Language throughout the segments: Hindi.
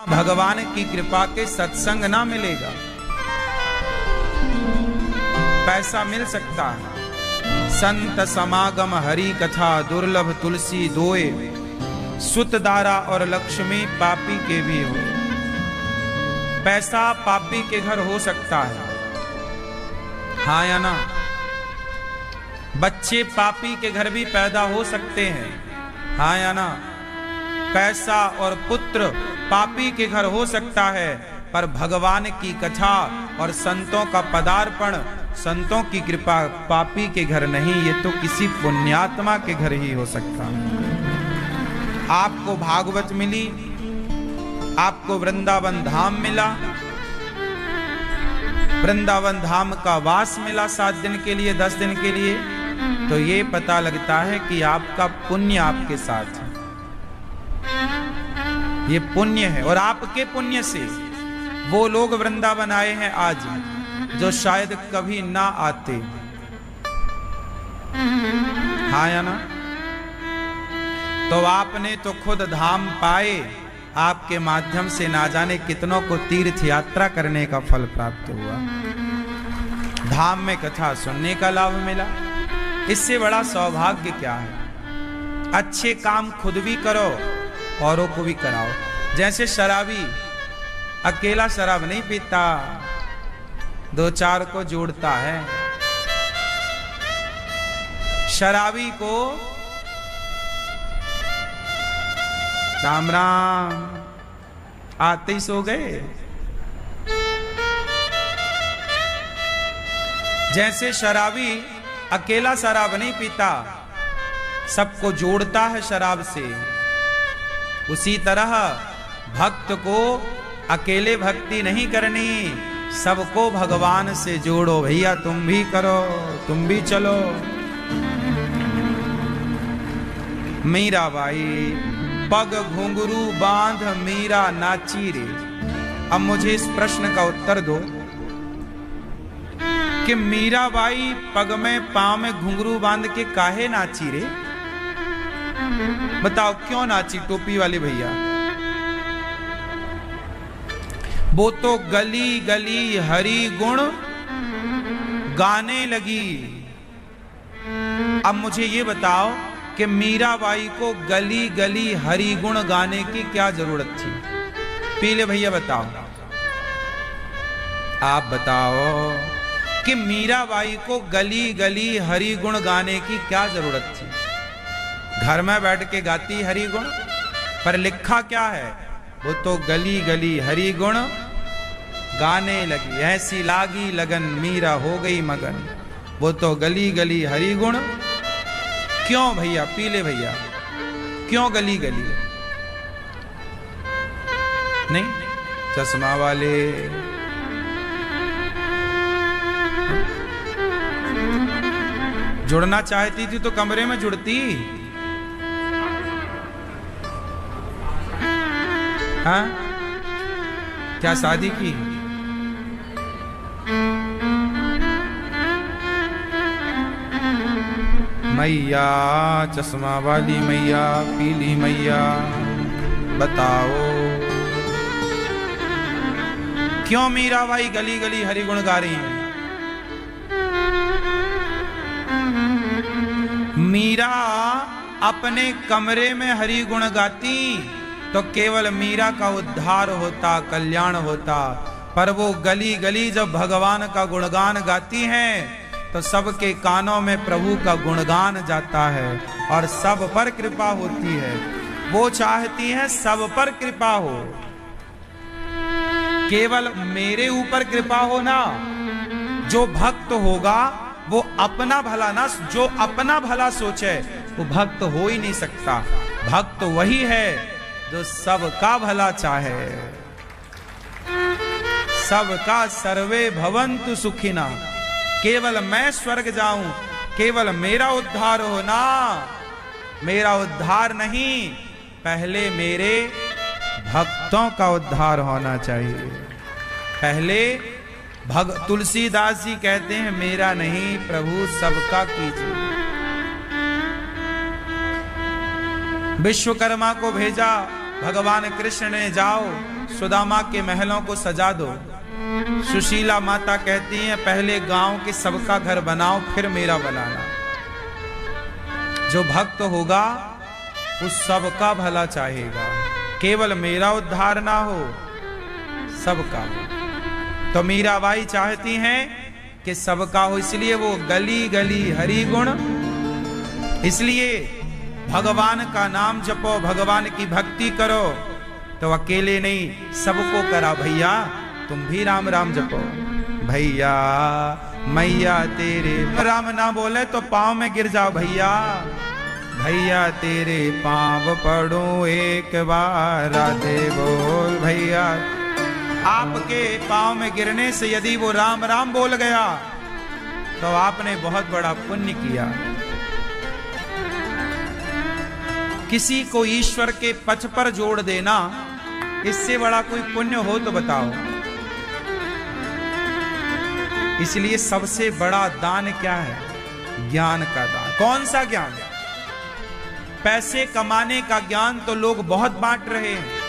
भगवान की कृपा के सत्संग ना मिलेगा। पैसा मिल सकता है, संत समागम हरि कथा दुर्लभ तुलसी दोए, सुत दारा और लक्ष्मी पापी के भी हो। पैसा पापी के घर हो सकता है, हाँ या ना? बच्चे पापी के घर भी पैदा हो सकते हैं, हाँ या ना? पैसा और पुत्र पापी के घर हो सकता है, पर भगवान की कथा और संतों का पदार्पण, संतों की कृपा पापी के घर नहीं, ये तो किसी पुण्यात्मा के घर ही हो सकता है। आपको भागवत मिली, आपको वृंदावन धाम मिला, वृंदावन धाम का वास मिला 7 दिन के लिए, 10 दिन के लिए, तो ये पता लगता है कि आपका पुण्य आपके साथ है, ये पुण्य है। और आपके पुण्य से वो लोग वृंदावन आए हैं आज, जो शायद कभी ना आते, हाँ या ना? तो आपने तो खुद धाम पाए, आपके माध्यम से ना जाने कितनों को तीर्थ यात्रा करने का फल प्राप्त हुआ, धाम में कथा सुनने का लाभ मिला। इससे बड़ा सौभाग्य क्या है? अच्छे काम खुद भी करो, औरों को भी कराओ। जैसे शराबी अकेला शराब नहीं पीता, 2-4 को जोड़ता है। शराबी को राम राम आते ही सो गए। जैसे शराबी अकेला शराब नहीं पीता, सबको जोड़ता है शराब से, उसी तरह भक्त को अकेले भक्ति नहीं करनी, सबको भगवान से जोड़ो। भैया तुम भी करो, तुम भी चलो। मीराबाई पग घुंघरू बांध मीरा नाची रे। अब मुझे इस प्रश्न का उत्तर दो कि मीराबाई पग में पांव में घुंघरू बांध के काहे नाची रे? बताओ क्यों नाची? टोपी वाले भैया, वो तो गली गली हरि गुण गाने लगी। अब मुझे ये बताओ कि मीराबाई को गली गली हरि गुण गाने की क्या जरूरत थी? पीले भैया बताओ, आप बताओ कि मीराबाई को गली गली हरि गुण गाने की क्या जरूरत थी? घर में बैठ के गाती हरि गुण, पर लिखा क्या है? वो तो गली गली हरि गुण गाने लगी, ऐसी लागी लगन मीरा हो गई मगन। वो तो गली गली हरि गुण। क्यों भैया, पीले भैया, क्यों गली गली? नहीं, चश्मा वाले जुड़ना चाहती थी तो कमरे में जुड़ती, हाँ? क्या शादी की? मैया चश्मा वाली मैया, पीली मैया, बताओ क्यों मीराबाई गली गली हरि गुण गा रही हैं? मीरा अपने कमरे में हरि गुण गाती तो केवल मीरा का उद्धार होता, कल्याण होता, पर वो गली गली जब भगवान का गुणगान गाती हैं तो सबके कानों में प्रभु का गुणगान जाता है और सब पर कृपा होती है। वो चाहती है सब पर कृपा हो, केवल मेरे ऊपर कृपा हो ना। जो भक्त होगा वो अपना भला ना, जो अपना भला सोचे वो भक्त हो ही नहीं सकता। भक्त वही है जो सबका भला चाहे। सबका सर्वे भवन्तु सुखिना, केवल मैं स्वर्ग जाऊं, केवल मेरा उद्धार हो ना। मेरा उद्धार नहीं, पहले मेरे भक्तों का उद्धार होना चाहिए। पहले तुलसीदास जी कहते हैं मेरा नहीं प्रभु सबका कीजिए। विश्वकर्मा को भेजा भगवान कृष्ण ने, जाओ सुदामा के महलों को सजा दो। सुशीला माता कहती हैं पहले गांव के सबका घर बनाओ फिर मेरा बनाना। जो भक्त होगा उस सबका भला चाहेगा, केवल मेरा उद्धार ना हो, सबका हो। तो मीराबाई चाहती हैं कि सबका हो, इसलिए वो गली गली हरि गुण, इसलिए भगवान का नाम जपो, भगवान की भक्ति करो। तो अकेले नहीं, सबको करा भैया तुम भी राम राम जपो। भैया मैया तेरे राम ना बोले तो पाँव में गिर जाओ भैया। भैया तेरे पाँव पड़ो एक बार, राधे बोल भैया। आपके पाँव में गिरने से यदि वो राम राम बोल गया तो आपने बहुत बड़ा पुण्य किया। किसी को ईश्वर के पथ पर जोड़ देना, इससे बड़ा कोई पुण्य हो तो बताओ। इसलिए सबसे बड़ा दान क्या है? ज्ञान का दान। कौन सा ज्ञान? पैसे कमाने का ज्ञान तो लोग बहुत बांट रहे हैं,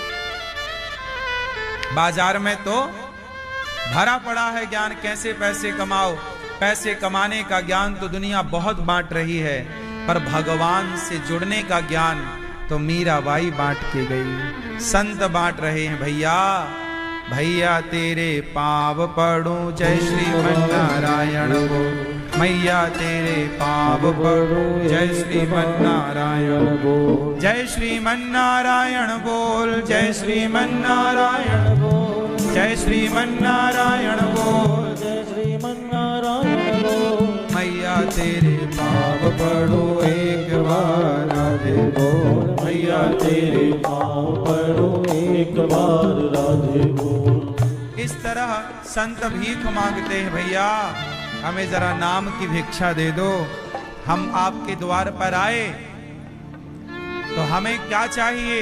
बाजार में तो भरा पड़ा है ज्ञान, कैसे पैसे कमाओ। पैसे कमाने का ज्ञान तो दुनिया बहुत बांट रही है, पर भगवान से जुड़ने का ज्ञान तो मीराबाई बांट के गई, संत बांट रहे हैं। भैया भैया तेरे पाँव पड़ूं, जय श्रीमन्नारायण बोल। मैया तेरे पाँव पड़ूं, जय श्रीमन्नारायण बोल। जय श्रीमन्नारायण बोल, जय श्रीमन्नारायण बोल। जय श्रीमन्नारायण बोल, जय श्रीमन्नारायण बोल। मैया तेरे पाँव पड़ो एक बार, राधे बोल। मैया तेरे पाँव पड़ो एक बार, राधे बोल। इस तरह संत भीख मांगते हैं, भैया हमें जरा नाम की भिक्षा दे दो। हम आपके द्वार पर आए तो हमें क्या चाहिए?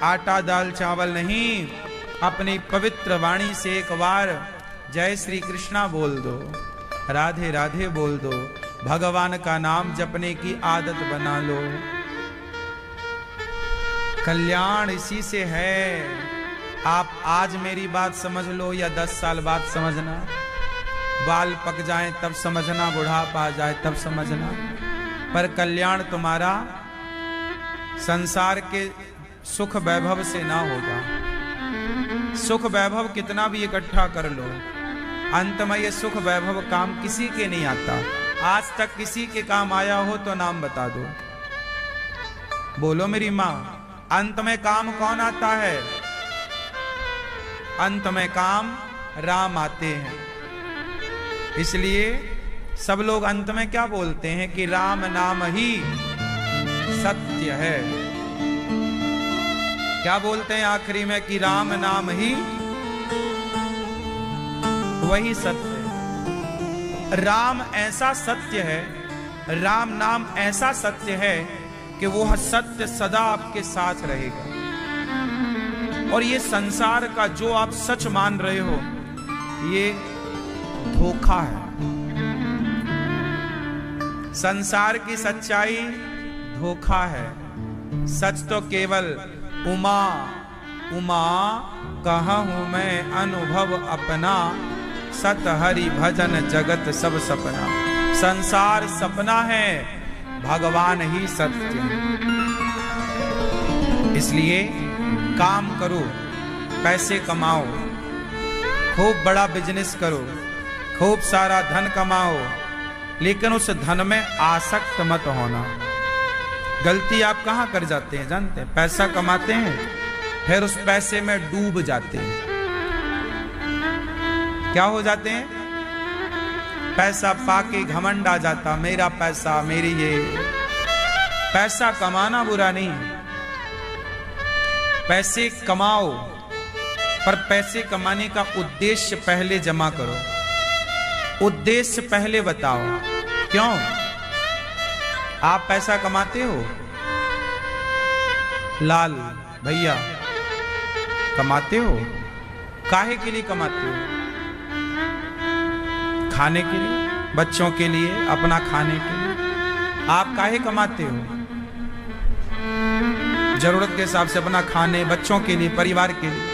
आटा दाल चावल नहीं, अपनी पवित्र वाणी से एक बार जय श्री कृष्णा बोल दो, राधे राधे बोल दो, भगवान का नाम जपने की आदत बना लो। कल्याण इसी से है। आप आज मेरी बात समझ लो या 10 साल बाद समझना, बाल पक जाएं तब समझना, बुढ़ापा आ जाए तब समझना, पर कल्याण तुम्हारा संसार के सुख वैभव से ना होगा। सुख वैभव कितना भी इकट्ठा कर लो, अंत में ये सुख वैभव काम किसी के नहीं आता। आज तक किसी के काम आया हो तो नाम बता दो, बोलो मेरी माँ। अंत में काम कौन आता है? अंत में काम राम आते हैं। इसलिए सब लोग अंत में क्या बोलते हैं कि राम नाम ही सत्य है। क्या बोलते हैं आखिरी में? कि राम नाम ही वही सत्य है। राम ऐसा सत्य है, राम नाम ऐसा सत्य है कि वो सत्य सदा आपके साथ रहेगा। और ये संसार का जो आप सच मान रहे हो, ये धोखा है। संसार की सच्चाई धोखा है। सच तो केवल उमा उमा कहूं मैं अनुभव अपना, सत हरि भजन जगत सब सपना। संसार सपना है, भगवान ही सत्य है। इसलिए काम करो, पैसे कमाओ, खूब बड़ा बिजनेस करो, खूब सारा धन कमाओ, लेकिन उस धन में आसक्त मत होना। गलती आप कहां कर जाते हैं जानते हैं? पैसा कमाते हैं, फिर उस पैसे में डूब जाते हैं। क्या हो जाते हैं? पैसा पाके घमंड आ जाता, मेरा पैसा, मेरी ये। पैसा कमाना बुरा नहीं, पैसे कमाओ, पर पैसे कमाने का उद्देश्य पहले जमा करो। उद्देश्य पहले बताओ। क्यों आप पैसा कमाते हो? लाल भैया कमाते हो? काहे के लिए कमाते हो? खाने के लिए, बच्चों के लिए, अपना खाने के लिए। आप काहे कमाते हो? जरूरत के हिसाब से अपना खाने, बच्चों के लिए, परिवार के लिए।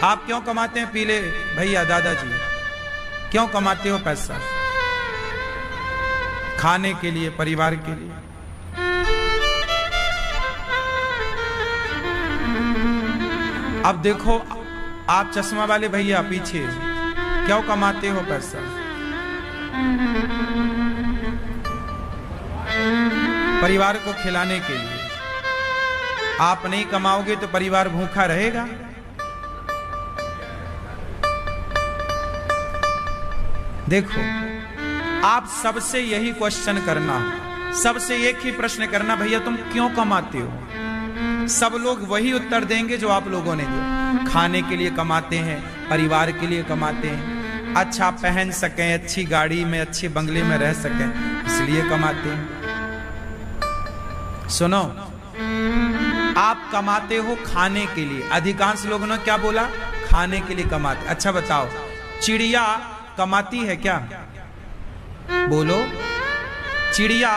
आप क्यों कमाते हैं पीले भैया, दादाजी? क्यों कमाते हो पैसा? खाने के लिए, परिवार के लिए। अब देखो आप चश्मा वाले भैया पीछे, क्यों कमाते हो पैसा? परिवार को खिलाने के लिए। आप नहीं कमाओगे तो परिवार भूखा रहेगा। देखो, आप सबसे यही क्वेश्चन करना, सबसे एक ही प्रश्न करना, भैया तुम क्यों कमाते हो? सब लोग वही उत्तर देंगे जो आप लोगों ने दिया। खाने के लिए कमाते हैं, परिवार के लिए कमाते हैं, अच्छा पहन सकें, अच्छी गाड़ी में, अच्छे बंगले में रह सकें, इसलिए कमाते हैं। सुनो, आप कमाते हो खाने के लिए। अधिकांश लोगों ने क्या बोला? खाने के लिए कमाते। अच्छा बताओ, चिड़िया कमाती है क्या? बोलो, चिड़िया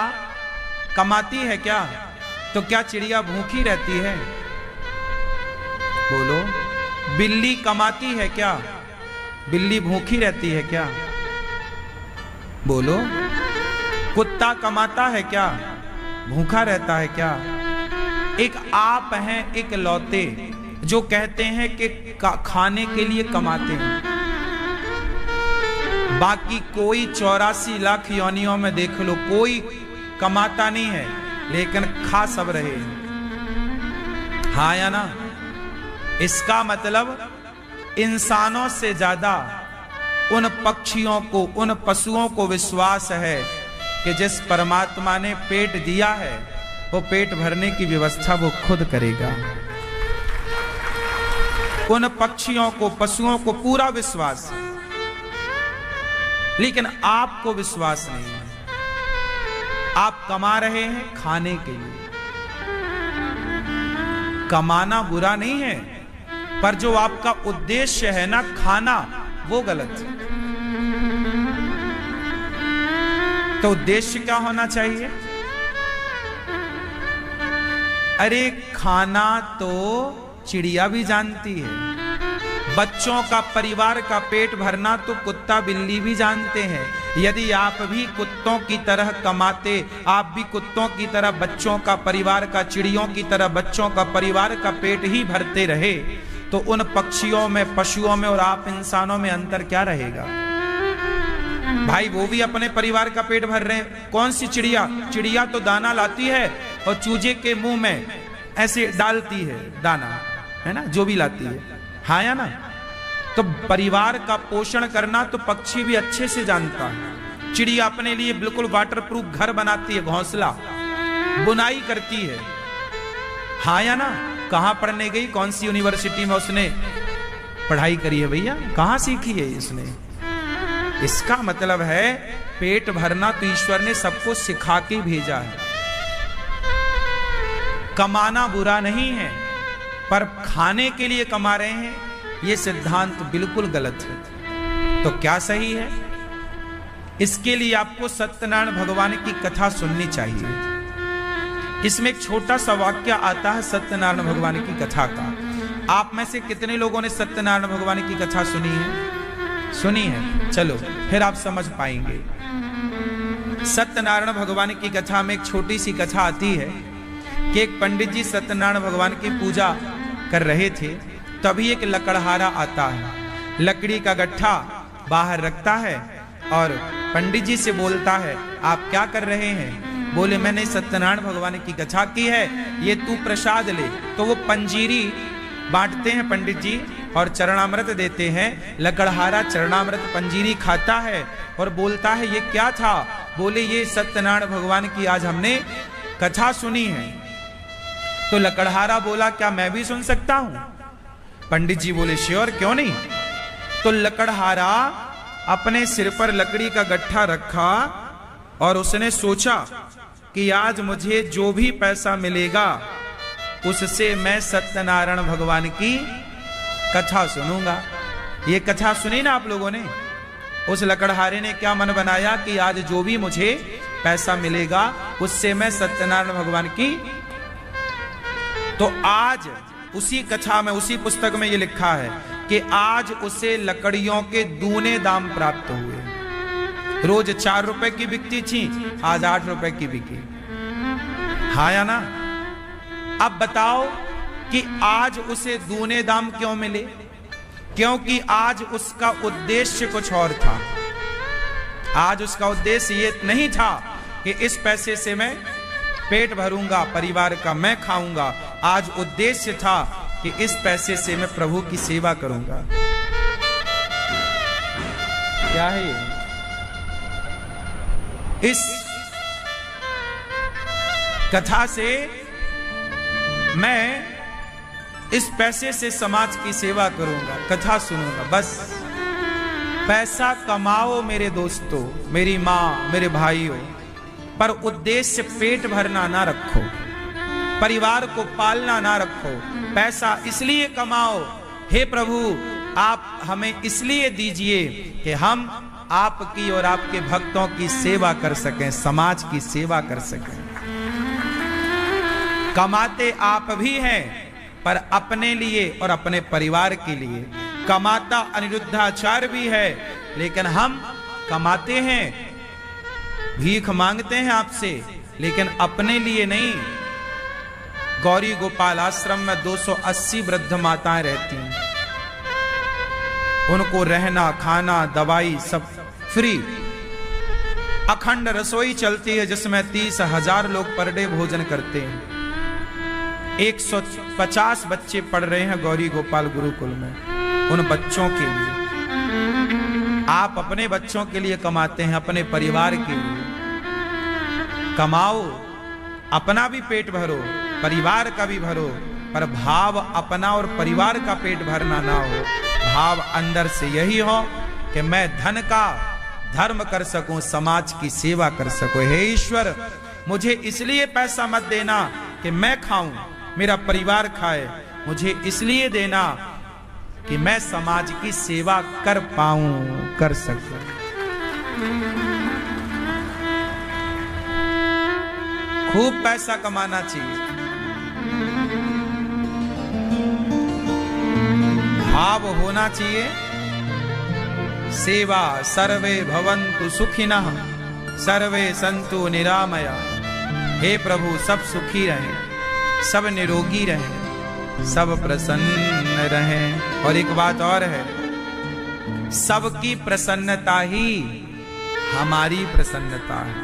कमाती है क्या? तो क्या चिड़िया भूखी रहती है? बोलो, बिल्ली कमाती है क्या? बिल्ली भूखी रहती है क्या? बोलो, कुत्ता कमाता है क्या? भूखा रहता है क्या? एक आप हैं एक लौते जो कहते हैं कि खाने के लिए कमाते हैं। बाकी कोई 84 लाख योनियों में देख लो, कोई कमाता नहीं है, लेकिन खा सब रहे हैं। हाँ या ना? इसका मतलब इंसानों से ज्यादा उन पक्षियों को, उन पशुओं को विश्वास है कि जिस परमात्मा ने पेट दिया है वो पेट भरने की व्यवस्था वो खुद करेगा। उन पक्षियों को, पशुओं को पूरा विश्वास है, लेकिन आपको विश्वास नहीं है। आप कमा रहे हैं खाने के लिए। कमाना बुरा नहीं है, पर जो आपका उद्देश्य है ना खाना, वो गलत है। तो उद्देश्य क्या होना चाहिए? अरे खाना तो चिड़िया भी जानती है, बच्चों का, परिवार का पेट भरना तो कुत्ता बिल्ली भी जानते हैं। यदि आप भी कुत्तों की तरह कमाते, आप भी कुत्तों की तरह बच्चों का, परिवार का, चिड़ियों की तरह बच्चों का, परिवार का पेट ही भरते रहे, तो उन पक्षियों में, पशुओं में और आप इंसानों में अंतर क्या रहेगा? भाई वो भी अपने परिवार का पेट भर रहे हैं। कौन सी चिड़िया? चिड़िया तो दाना लाती है और चूजे के मुंह में ऐसे डालती है दाना, है ना, जो भी लाती है। हाँ या ना? तो परिवार का पोषण करना तो पक्षी भी अच्छे से जानता है। चिड़िया अपने लिए बिल्कुल वाटरप्रूफ घर बनाती है, घोंसला बुनाई करती है। हाँ या ना? कहां पढ़ने गई, कौन सी यूनिवर्सिटी में उसने पढ़ाई करी है भैया? कहां सीखी है इसने? इसका मतलब है पेट भरना तो ईश्वर ने सबको सिखा के भेजा है। कमाना बुरा नहीं है, पर खाने के लिए कमा रहे हैं, यह सिद्धांत बिल्कुल गलत है। तो क्या सही है? इसके लिए आपको सत्यनारायण भगवान की कथा सुननी चाहिए। इसमें एक छोटा सा वाक्य आता है सत्यनारायण भगवान की कथा का। आप में से कितने लोगों ने सत्यनारायण भगवान की कथा सुनी है? सुनी है? चलो फिर आप समझ पाएंगे। सत्यनारायण भगवान की कथा में एक छोटी सी कथा आती है कि एक पंडित जी सत्यनारायण भगवान की पूजा कर रहे थे। तभी एक लकड़हारा आता है, लकड़ी का गट्ठा बाहर रखता है और पंडित जी से बोलता है, आप क्या कर रहे हैं? बोले, मैंने सत्यनारायण भगवान की कथा की है, ये तू प्रसाद ले। तो वो पंजीरी बांटते हैं पंडित जी और चरणामृत देते हैं। लकड़हारा चरणामृत पंजीरी खाता है और बोलता है, ये क्या था? बोले, ये सत्यनारायण भगवान की आज हमने कथा सुनी है। तो लकड़हारा बोला, क्या मैं भी सुन सकता हूं? पंडित जी बोले, श्योर, क्यों नहीं। तो लकड़हारा अपने सिर पर लकड़ी का गट्ठा रखा और उसने सोचा कि आज मुझे जो भी पैसा मिलेगा उससे मैं सत्यनारायण भगवान की कथा सुनूंगा। ये कथा सुनी ना आप लोगों ने? उस लकड़हारे ने क्या मन बनाया कि आज जो भी मुझे पैसा मिलेगा उससे मैं सत्यनारायण भगवान की तो आज उसी कथा में, उसी पुस्तक में ये लिखा है कि आज उसे लकड़ियों के दूने दाम प्राप्त हुए। रोज 4 रुपए की बिकती थी, आज 8 रुपए की बिकी। हाँ या ना? अब बताओ कि आज उसे दूने दाम क्यों मिले? क्योंकि आज उसका उद्देश्य कुछ और था। आज उसका उद्देश्य ये नहीं था कि इस पैसे से मैं पेट भरूंगा परिवार का, मैं खाऊंगा। आज उद्देश्य था कि इस पैसे से मैं प्रभु की सेवा करूंगा। क्या है ये? इस कथा से मैं इस पैसे से समाज की सेवा करूंगा, कथा सुनूंगा। बस पैसा कमाओ मेरे दोस्तों, मेरी मां, मेरे भाइयों, पर उद्देश्य पेट भरना ना रखो, परिवार को पालना ना रखो। पैसा इसलिए कमाओ, हे प्रभु आप हमें इसलिए दीजिए कि हम आपकी और आपके भक्तों की सेवा कर सकें, समाज की सेवा कर सकें। कमाते आप भी हैं, पर अपने लिए और अपने परिवार के लिए। कमाता अनिरुद्धाचार्य भी है, लेकिन हम कमाते हैं, भीख मांगते हैं आपसे, लेकिन अपने लिए नहीं। गौरी गोपाल आश्रम में 280 वृद्ध माताएं रहती हैं, उनको रहना, खाना, दवाई सब फ्री। अखंड रसोई चलती है जिसमें 30,000 लोग पर डे भोजन करते हैं। 150 बच्चे पढ़ रहे हैं गौरी गोपाल गुरुकुल में, उन बच्चों के लिए। आप अपने बच्चों के लिए कमाते हैं, अपने परिवार के लिए कमाओ, अपना भी पेट भरो, परिवार का भी भरो, पर भाव अपना और परिवार का पेट भरना ना हो। भाव अंदर से यही हो कि मैं धन का धर्म कर सकूं, समाज की सेवा कर सकूं। हे ईश्वर, मुझे इसलिए पैसा मत देना कि मैं खाऊं, मेरा परिवार खाए, मुझे इसलिए देना कि मैं समाज की सेवा कर पाऊं, कर सकूं। खूब पैसा कमाना चाहिए, भाव होना चाहिए सेवा। सर्वे भवन्तु सुखिनः सर्वे सन्तु निरामया। हे प्रभु, सब सुखी रहें, सब निरोगी रहें, सब प्रसन्न रहें। और एक बात और है, सबकी प्रसन्नता ही हमारी प्रसन्नता है।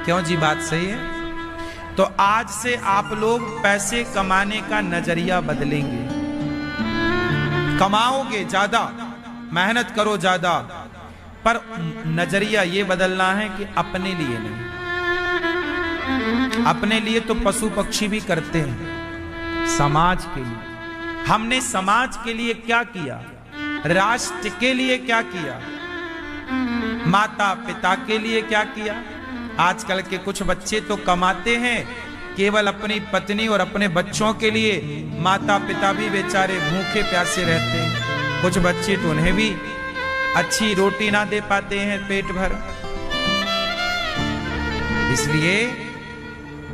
क्यों जी? बात सही है। तो आज से आप लोग पैसे कमाने का नजरिया बदलेंगे। कमाओगे ज्यादा, मेहनत करो ज्यादा, पर नजरिया ये बदलना है कि अपने लिए नहीं। अपने लिए तो पशु पक्षी भी करते हैं, समाज के लिए। हमने समाज के लिए क्या किया? राष्ट्र के लिए क्या किया? माता पिता के लिए क्या किया? आजकल के कुछ बच्चे तो कमाते हैं केवल अपनी पत्नी और अपने बच्चों के लिए, माता पिता भी बेचारे भूखे प्यासे रहते हैं। कुछ बच्चे तो उन्हें भी अच्छी रोटी ना दे पाते हैं पेट भर। इसलिए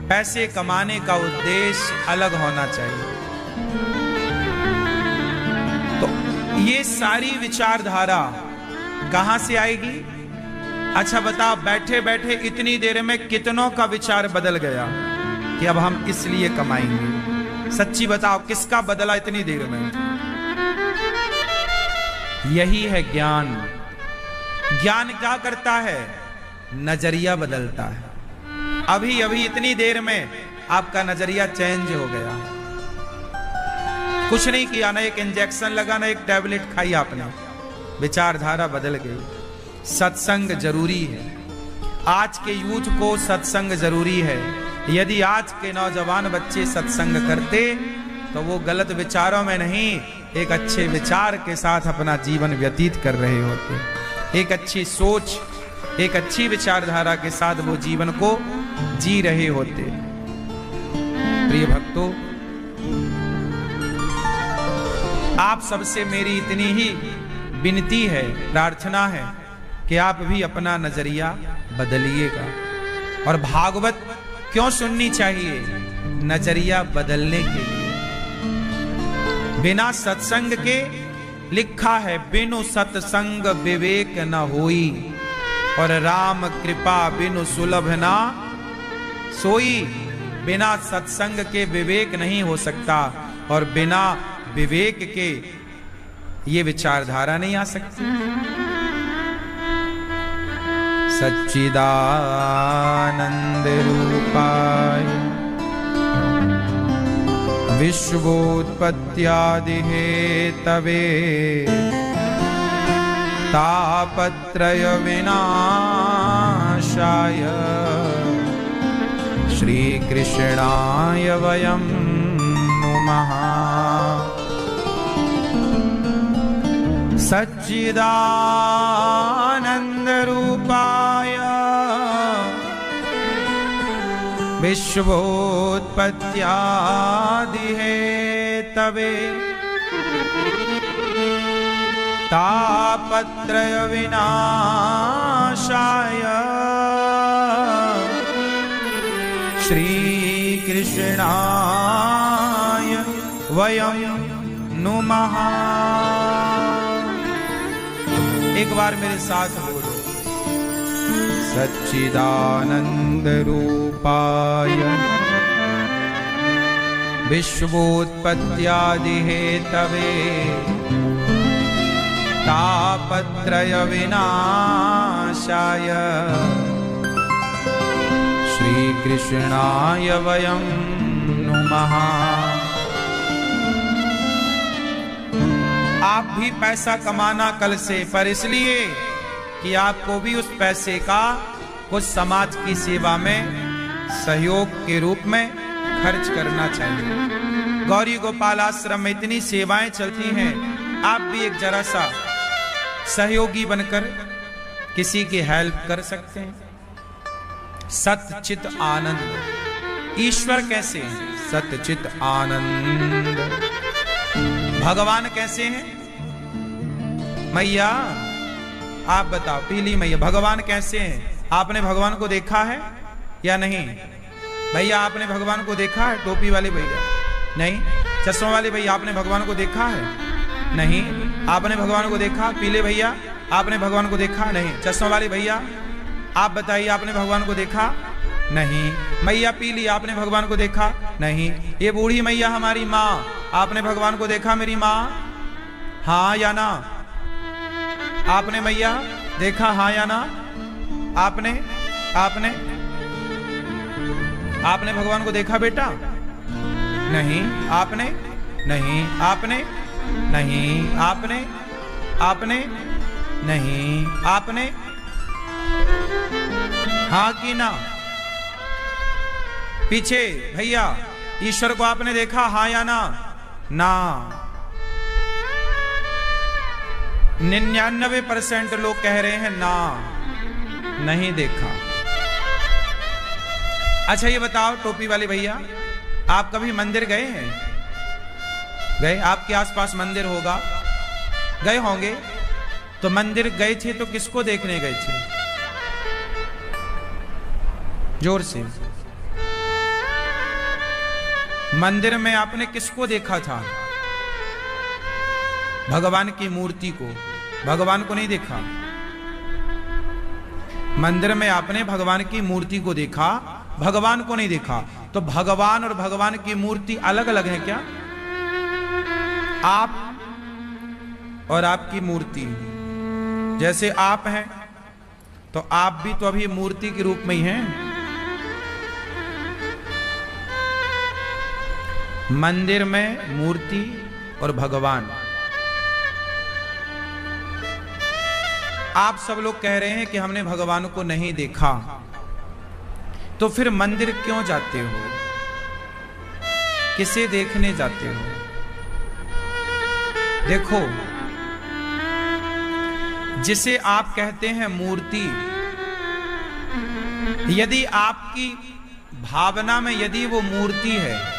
पैसे कमाने का उद्देश्य अलग होना चाहिए। तो ये सारी विचारधारा कहां से आएगी? अच्छा बताओ, बैठे बैठे इतनी देर में कितनों का विचार बदल गया कि अब हम इसलिए कमाएंगे? सच्ची बताओ, किसका बदला इतनी देर में? यही है ज्ञान। ज्ञान क्या करता है? नजरिया बदलता है। अभी अभी इतनी देर में आपका नजरिया चेंज हो गया। कुछ नहीं किया, ना एक इंजेक्शन लगा, ना एक टैबलेट खाई आपने, विचारधारा बदल गई। सत्संग जरूरी है। आज के यूथ को सत्संग जरूरी है। यदि आज के नौजवान बच्चे सत्संग करते तो वो गलत विचारों में नहीं, एक अच्छे विचार के साथ अपना जीवन व्यतीत कर रहे होते। एक अच्छी सोच, एक अच्छी विचारधारा के साथ वो जीवन को जी रहे होते। प्रिय भक्तों, आप सबसे मेरी इतनी ही विनती है, प्रार्थना है कि आप भी अपना नजरिया बदलिएगा। और भागवत क्यों सुननी चाहिए? नजरिया बदलने के लिए। बिना सत्संग के, लिखा है बिनु सत्संग विवेक न होई, और राम कृपा बिनु सुलभ ना सोई। बिना सत्संग के विवेक नहीं हो सकता, और बिना विवेक के ये विचारधारा नहीं आ सकती। सच्चिदानंद रूपाय विश्वोत्पत्त्यादि हेतवे तापत्रय विनाशाय श्री कृष्णाय वयं नुमः। सच्चिदानंद रूपाय विश्वोत्पत्त्यादि हेतवे तापत्रय विनाशाय श्री कृष्णाय वयं नुमः। एक बार मेरे साथ बोलो, सच्चिदानंद रूपाय विश्वोत्पत्त्यादि हेतवे तापत्रय विनाशाय श्री कृष्णाय वयं नुमः। आप भी पैसा कमाना कल से, पर इसलिए कि आपको भी उस पैसे का कुछ समाज की सेवा में सहयोग के रूप में खर्च करना चाहिए। गौरी गोपाल आश्रम में इतनी सेवाएं चलती हैं, आप भी एक जरा सा सहयोगी बनकर किसी की हेल्प कर सकते हैं। सतचित आनंद, ईश्वर कैसे हैं? सतचित आनंद। भगवान कैसे हैं? मैया आप बताओ, पीली मैया, भगवान कैसे हैं? आपने भगवान को देखा है या नहीं? भैया आपने भगवान को देखा है? टोपी वाले भैया नहीं, चश्मा वाले भैया आपने भगवान को देखा है? नहीं। आपने भगवान को देखा? पीले भैया आपने भगवान को देखा? नहीं। चश्मा वाले भैया आप बताइए, आपने भगवान को देखा? नहीं। मैया पीली आपने भगवान को देखा? नहीं। ये बूढ़ी मैया हमारी माँ, आपने भगवान को देखा मेरी माँ? हाँ या ना? आपने मैया देखा? हाँ या ना? आपने आपने आपने भगवान को देखा बेटा? नहीं। आपने नहीं। आपने नहीं। आपने आपने नहीं। आपने हाँ कि ना? पीछे भैया ईश्वर को आपने देखा? हाँ या ना? ना। 99% लोग कह रहे हैं ना, नहीं देखा। अच्छा ये बताओ टोपी वाले भैया, आप कभी मंदिर गए हैं? गए? आपके आसपास मंदिर होगा, गए होंगे। तो मंदिर गए थे तो किसको देखने गए थे? जोर से। मंदिर में आपने किसको देखा था? भगवान की मूर्ति को, भगवान को नहीं देखा। मंदिर में आपने भगवान की मूर्ति को देखा, भगवान को नहीं देखा। तो भगवान और भगवान की मूर्ति अलग अलग है क्या? आप और आपकी मूर्ति, जैसे आप हैं तो आप भी तो अभी मूर्ति के रूप में ही हैं। मंदिर में मूर्ति और भगवान। आप सब लोग कह रहे हैं कि हमने भगवान को नहीं देखा, तो फिर मंदिर क्यों जाते हो? किसे देखने जाते हो? देखो, जिसे आप कहते हैं मूर्ति, यदि आपकी भावना में यदि वो मूर्ति है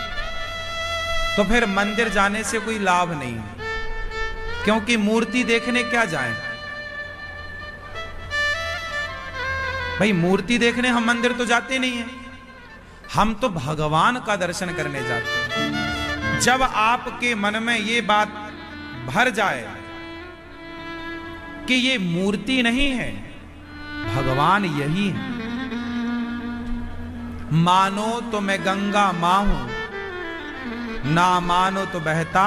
तो फिर मंदिर जाने से कोई लाभ नहीं, क्योंकि मूर्ति देखने क्या जाएं? भाई मूर्ति देखने हम मंदिर तो जाते नहीं हैं, हम तो भगवान का दर्शन करने जाते हैं। जब आपके मन में ये बात भर जाए कि ये मूर्ति नहीं है, भगवान यही है, मानो तो मैं गंगा मां हूं, ना मानो तो बहता।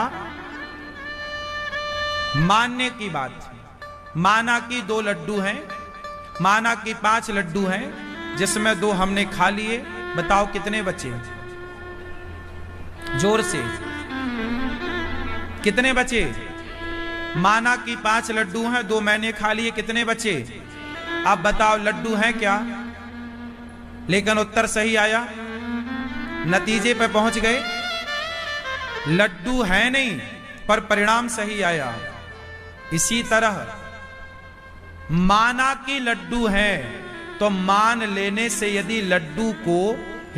मानने की बात, माना कि 2 लड्डू हैं, माना कि 5 लड्डू हैं, जिसमें 2 हमने खा लिए, बताओ कितने बचे? जोर से, कितने बचे? माना कि 5 लड्डू हैं, 2 मैंने खा लिए, कितने बचे? अब बताओ लड्डू हैं क्या? लेकिन उत्तर सही आया, नतीजे पे पहुंच गए। लड्डू है नहीं, पर परिणाम सही आया। इसी तरह माना कि लड्डू है, तो मान लेने से यदि लड्डू को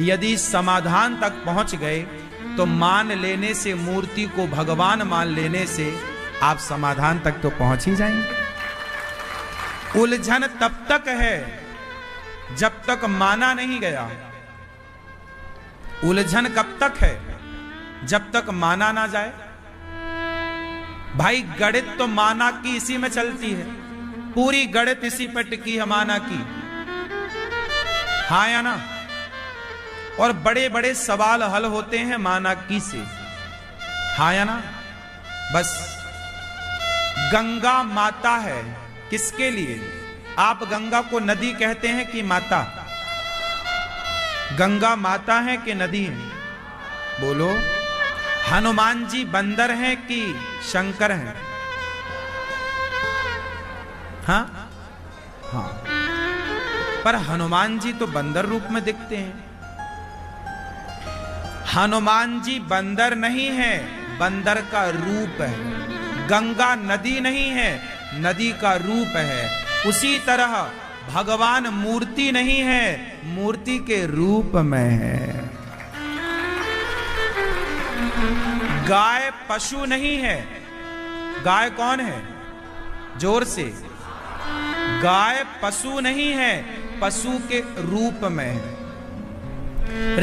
यदि समाधान तक पहुंच गए, तो मान लेने से, मूर्ति को भगवान मान लेने से आप समाधान तक तो पहुंच ही जाएंगे। उलझन तब तक है जब तक माना नहीं गया। उलझन कब तक है? जब तक माना ना जाए। भाई गणित तो माना की इसी में चलती है, पूरी गणित इसी पर टिकी है, माना की। हाँ या ना? और बड़े बड़े सवाल हल होते हैं माना की से। हाँ या ना? बस गंगा माता है किसके लिए? आप गंगा को नदी कहते हैं कि माता? गंगा माता है कि नदी है? बोलो। हनुमान जी बंदर हैं कि शंकर हैं? हाँ हाँ, पर हनुमान जी तो बंदर रूप में दिखते हैं। हनुमान जी बंदर नहीं है, बंदर का रूप है। गंगा नदी नहीं है, नदी का रूप है। उसी तरह भगवान मूर्ति नहीं है, मूर्ति के रूप में है। गाय पशु नहीं है। गाय कौन है? जोर से। गाय पशु नहीं है, पशु के रूप में है।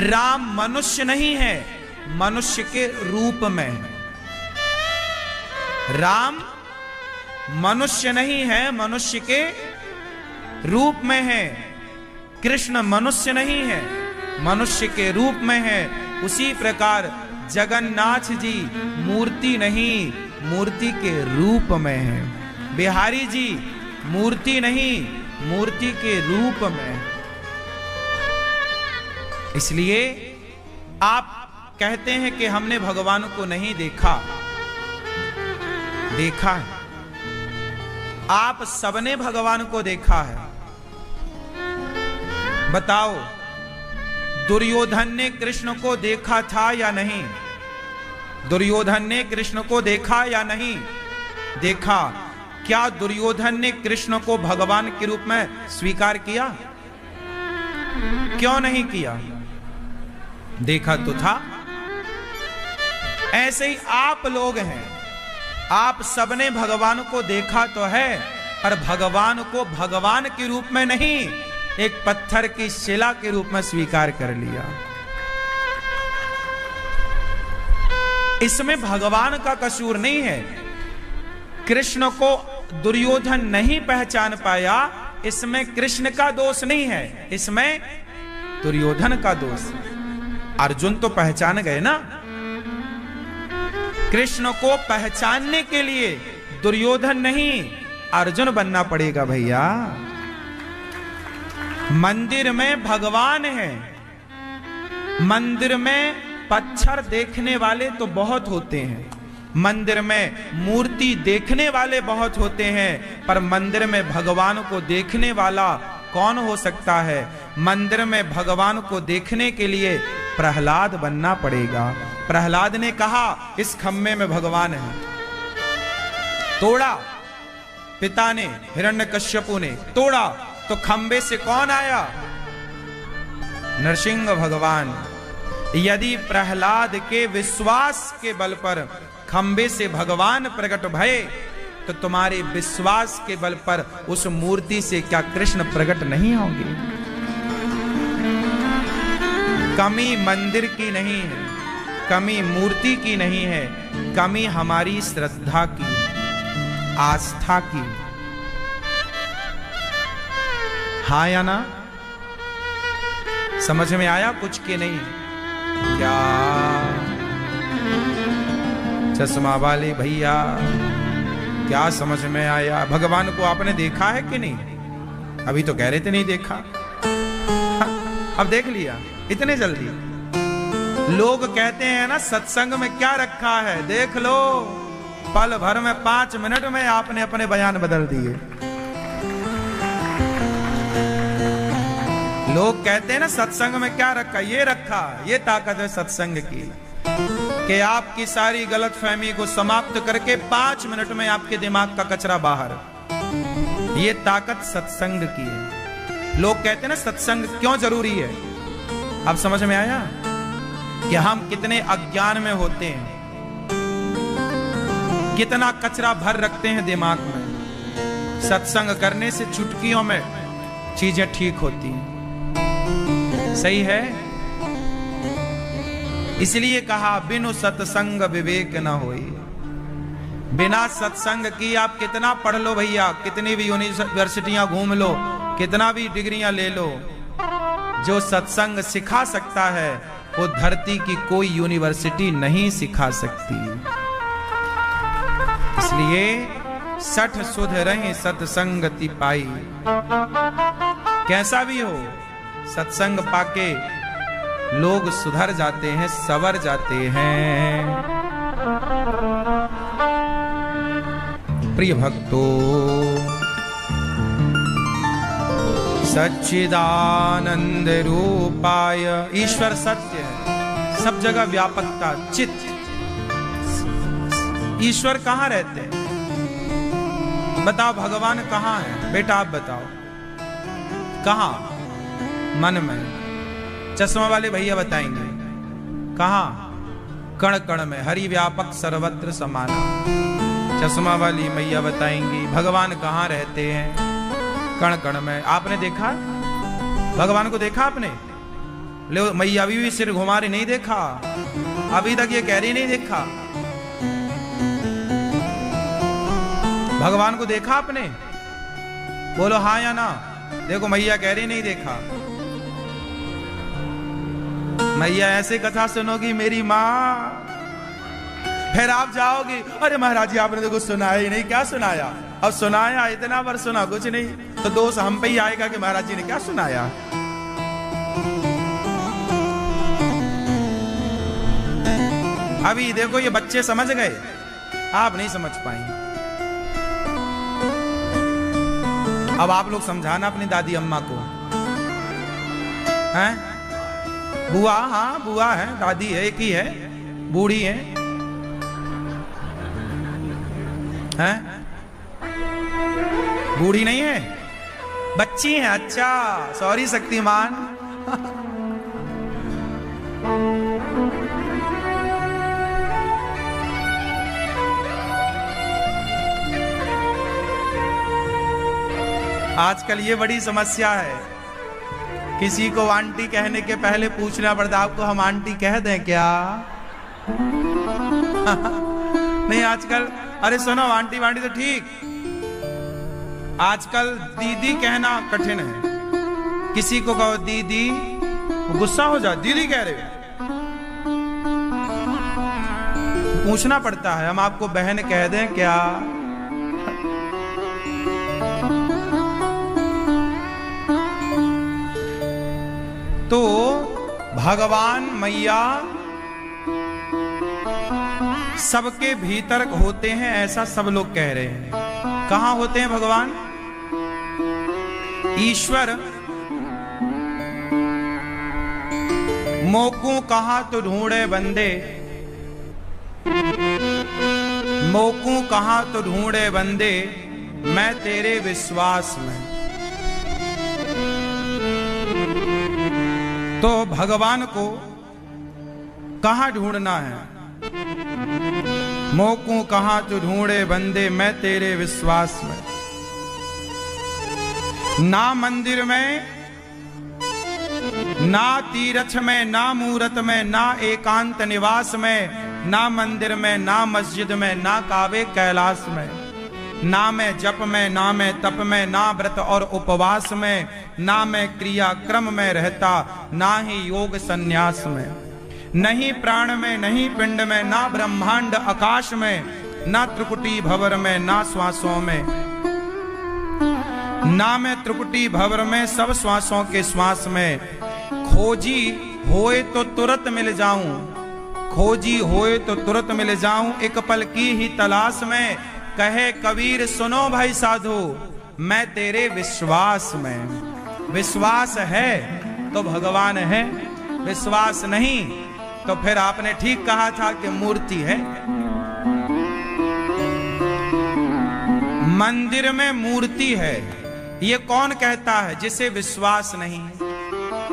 राम मनुष्य नहीं है, मनुष्य के रूप में है। राम मनुष्य नहीं है, मनुष्य के रूप में है। कृष्ण मनुष्य नहीं है, मनुष्य के रूप में है। उसी प्रकार जगन्नाथ जी मूर्ति नहीं, मूर्ति के रूप में है। बिहारी जी मूर्ति नहीं, मूर्ति के रूप में। इसलिए आप कहते हैं कि हमने भगवान को नहीं देखा। देखा है, आप सबने भगवान को देखा है। बताओ, दुर्योधन ने कृष्ण को देखा था या नहीं? दुर्योधन ने कृष्ण को देखा या नहीं देखा? क्या दुर्योधन ने कृष्ण को भगवान के रूप में स्वीकार किया? क्यों नहीं किया? देखा तो था। ऐसे ही आप लोग हैं, आप सबने भगवान को देखा तो है, पर भगवान को भगवान के रूप में नहीं, एक पत्थर की शिला के रूप में स्वीकार कर लिया। इसमें भगवान का कसूर नहीं है। कृष्ण को दुर्योधन नहीं पहचान पाया, इसमें कृष्ण का दोष नहीं है, इसमें दुर्योधन का दोष। अर्जुन तो पहचान गए ना। कृष्ण को पहचानने के लिए दुर्योधन नहीं, अर्जुन बनना पड़ेगा भैया। मंदिर में भगवान है, मंदिर में पत्थर देखने वाले तो बहुत होते हैं, मंदिर में मूर्ति देखने वाले बहुत होते हैं, पर मंदिर में भगवान को देखने वाला कौन हो सकता है? मंदिर में भगवान को देखने के लिए प्रहलाद बनना पड़ेगा। प्रहलाद ने कहा इस खम्भे में भगवान है, तोड़ा। पिता ने, हिरण्यकश्यपु ने तोड़ा, तो खंबे से कौन आया? नरसिंह भगवान। यदि प्रहलाद के विश्वास के बल पर खंबे से भगवान प्रकट भये, तो तुम्हारे विश्वास के बल पर उस मूर्ति से क्या कृष्ण प्रकट नहीं होंगे? कमी मंदिर की नहीं है, कमी मूर्ति की नहीं है, कमी हमारी श्रद्धा की, आस्था की। हाँ या ना? समझ में आया कुछ के नहीं? क्या चश्मा वाले भैया, क्या समझ में आया? भगवान को आपने देखा है कि नहीं? अभी तो कह रहे थे नहीं देखा, अब देख लिया इतने जल्दी। लोग कहते हैं ना सत्संग में क्या रखा है, देख लो। पल भर में 5 मिनट में आपने अपने बयान बदल दिए। लोग कहते हैं ना सत्संग में क्या रखा, ये रखा। ये ताकत है सत्संग की कि आपकी सारी गलतफहमी को समाप्त करके 5 मिनट में आपके दिमाग का कचरा बाहर। ये ताकत सत्संग की है। लोग कहते हैं ना सत्संग क्यों जरूरी है। अब समझ में आया कि हम कितने अज्ञान में होते हैं, कितना कचरा भर रखते हैं दिमाग में। सत्संग करने से चुटकियों में चीजें ठीक होती हैं। सही है? इसलिए कहा बिनु सत्संग विवेक न होई। बिना सत्संग की आप कितना पढ़ लो भैया, कितनी भी यूनिवर्सिटियां घूम लो, कितना भी डिग्रियां ले लो, जो सत्संग सिखा सकता है वो धरती की कोई यूनिवर्सिटी नहीं सिखा सकती। इसलिए 60 सुध रहे सत्संगति पाई। कैसा भी हो सत्संग पाके लोग सुधर जाते हैं, सवर जाते हैं। प्रिय भक्तों, सच्चिदानंद रूपाय, ईश्वर सत्य है, सब जगह व्यापकता, चित्त। ईश्वर कहां रहते हैं? बताओ भगवान कहां है? बेटा आप बताओ कहां? मन में। चश्मा वाले भैया बताएंगे कहां? कण कण में, हरि व्यापक सर्वत्र समाना। चश्मा वाली मैया बताएंगी भगवान कहां रहते हैं? कण कण में। आपने देखा भगवान को? देखा आपने? ले मैया अभी भी सिर घुमा रही, नहीं देखा? अभी तक ये कह रही नहीं देखा। भगवान को देखा आपने? बोलो हाँ या ना। देखो मैया कह रही नहीं देखा। मैया ऐसे कथा सुनोगी मेरी माँ, फिर आप जाओगी अरे महाराज जी आपने तो कुछ सुनाया ही नहीं। क्या सुनाया? अब सुनाया इतना बार सुना कुछ नहीं, तो दोष हम पे ही आएगा कि महाराज जी ने क्या सुनाया। अभी देखो ये बच्चे समझ गए, आप नहीं समझ पाएंगे। अब आप लोग समझाना अपनी दादी अम्मा को। हैं? बुआ? हाँ बुआ है, दादी है, एक ही है, बूढ़ी है। हैं? बूढ़ी नहीं है, बच्ची है। अच्छा सॉरी शक्तिमान। आजकल ये बड़ी समस्या है, किसी को आंटी कहने के पहले पूछना पड़ता आपको हम आंटी कह दें क्या? नहीं आजकल, अरे सुनो आंटी वांटी तो ठीक, आजकल दीदी कहना कठिन है। किसी को कहो दीदी, गुस्सा हो जा, दीदी कह रहे हो। पूछना पड़ता है हम आपको बहन कह दें क्या? तो भगवान मैया सबके भीतर होते हैं ऐसा सब लोग कह रहे हैं। कहां होते हैं भगवान? ईश्वर मोकू कहां तो ढूंढे बंदे, मोकू कहां तो ढूंढे बंदे, मैं तेरे विश्वास में। तो भगवान को कहां ढूंढना है? मोकू कहां तो ढूंढे बंदे, मैं तेरे विश्वास में। ना मंदिर में ना तीर्थ में, ना मूरत में, ना एकांत निवास में, ना मंदिर में, ना मस्जिद में, ना काबे कैलाश में, ना मैं जप में, ना मैं तप में, ना व्रत और उपवास में, ना मैं क्रिया क्रम में रहता, ना ही योग संन्यास में, नहीं प्राण में, नहीं पिंड में, ना ब्रह्मांड आकाश में, ना त्रिकुटी भंवर में, ना श्वासों में, ना मैं त्रिकुटी भंवर में, सब श्वासों के श्वास में। खोजी होए तो तुरंत मिल जाऊं, खोजी होए तो तुरंत मिल जाऊं, एक पल की ही तलाश में। कहे कबीर सुनो भाई साधु, मैं तेरे विश्वास में। विश्वास है तो भगवान है, विश्वास नहीं तो फिर आपने ठीक कहा था कि मूर्ति है। मंदिर में मूर्ति है, ये कौन कहता है? जिसे विश्वास नहीं,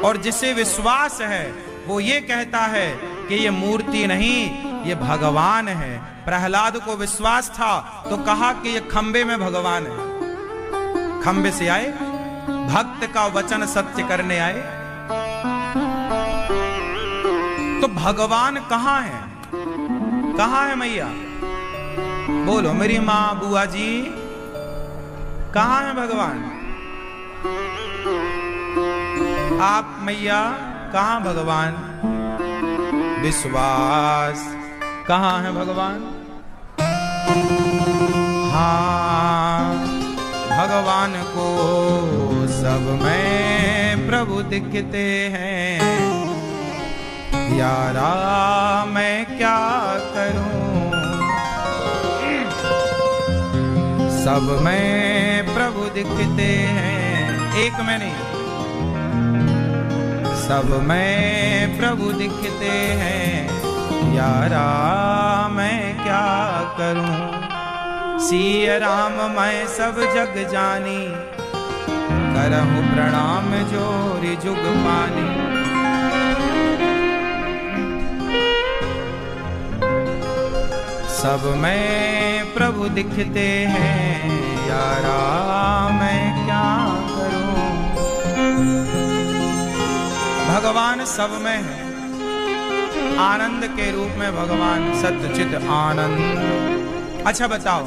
और जिसे विश्वास है वो ये कहता है कि ये मूर्ति नहीं, ये भगवान है। प्रहलाद को विश्वास था तो कहा कि ये खंबे में भगवान है। खंबे से आए, भक्त का वचन सत्य करने आए। तो भगवान कहां है? कहां है मैया? बोलो मेरी मां, बुआ जी, कहां है भगवान? आप मैया, कहां भगवान? विश्वास, कहां है भगवान? हाँ, भगवान को सब में प्रभु दिखते हैं। यारा मैं क्या करूं, सब में प्रभु दिखते हैं। एक में नहीं, सब में प्रभु दिखते हैं। यारा मैं क्या करूं, सिया राम मैं सब जग जानी, करहूं प्रणाम जोरी जुग पानी। सब में प्रभु दिखते हैं, यारा मैं क्या करूं। भगवान सब में है, आनंद के रूप में भगवान सच्चित आनंद। अच्छा बताओ,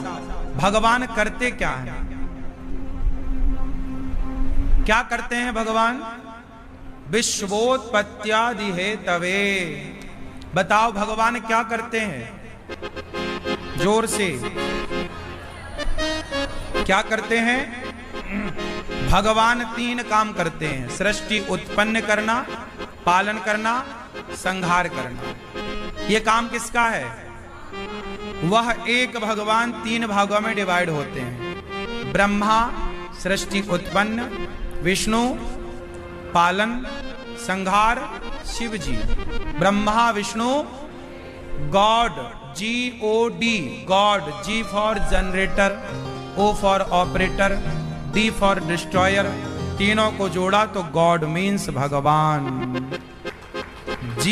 भगवान करते क्या है? क्या करते हैं भगवान? विश्वोत्पत्त्यादि हेतवे। बताओ भगवान क्या करते हैं? जोर से क्या करते हैं? भगवान तीन काम करते हैं, सृष्टि उत्पन्न करना, पालन करना, संहार करना। यह काम किसका है? वह एक भगवान तीन भागों में डिवाइड होते हैं। ब्रह्मा सृष्टि उत्पन्न, विष्णु पालन संहार, Shiva ji. Brahma Vishnu god, GOD god, G for generator, O for operator, D for destroyer. तीनों को जोड़ा तो गॉड मीन्स भगवान। G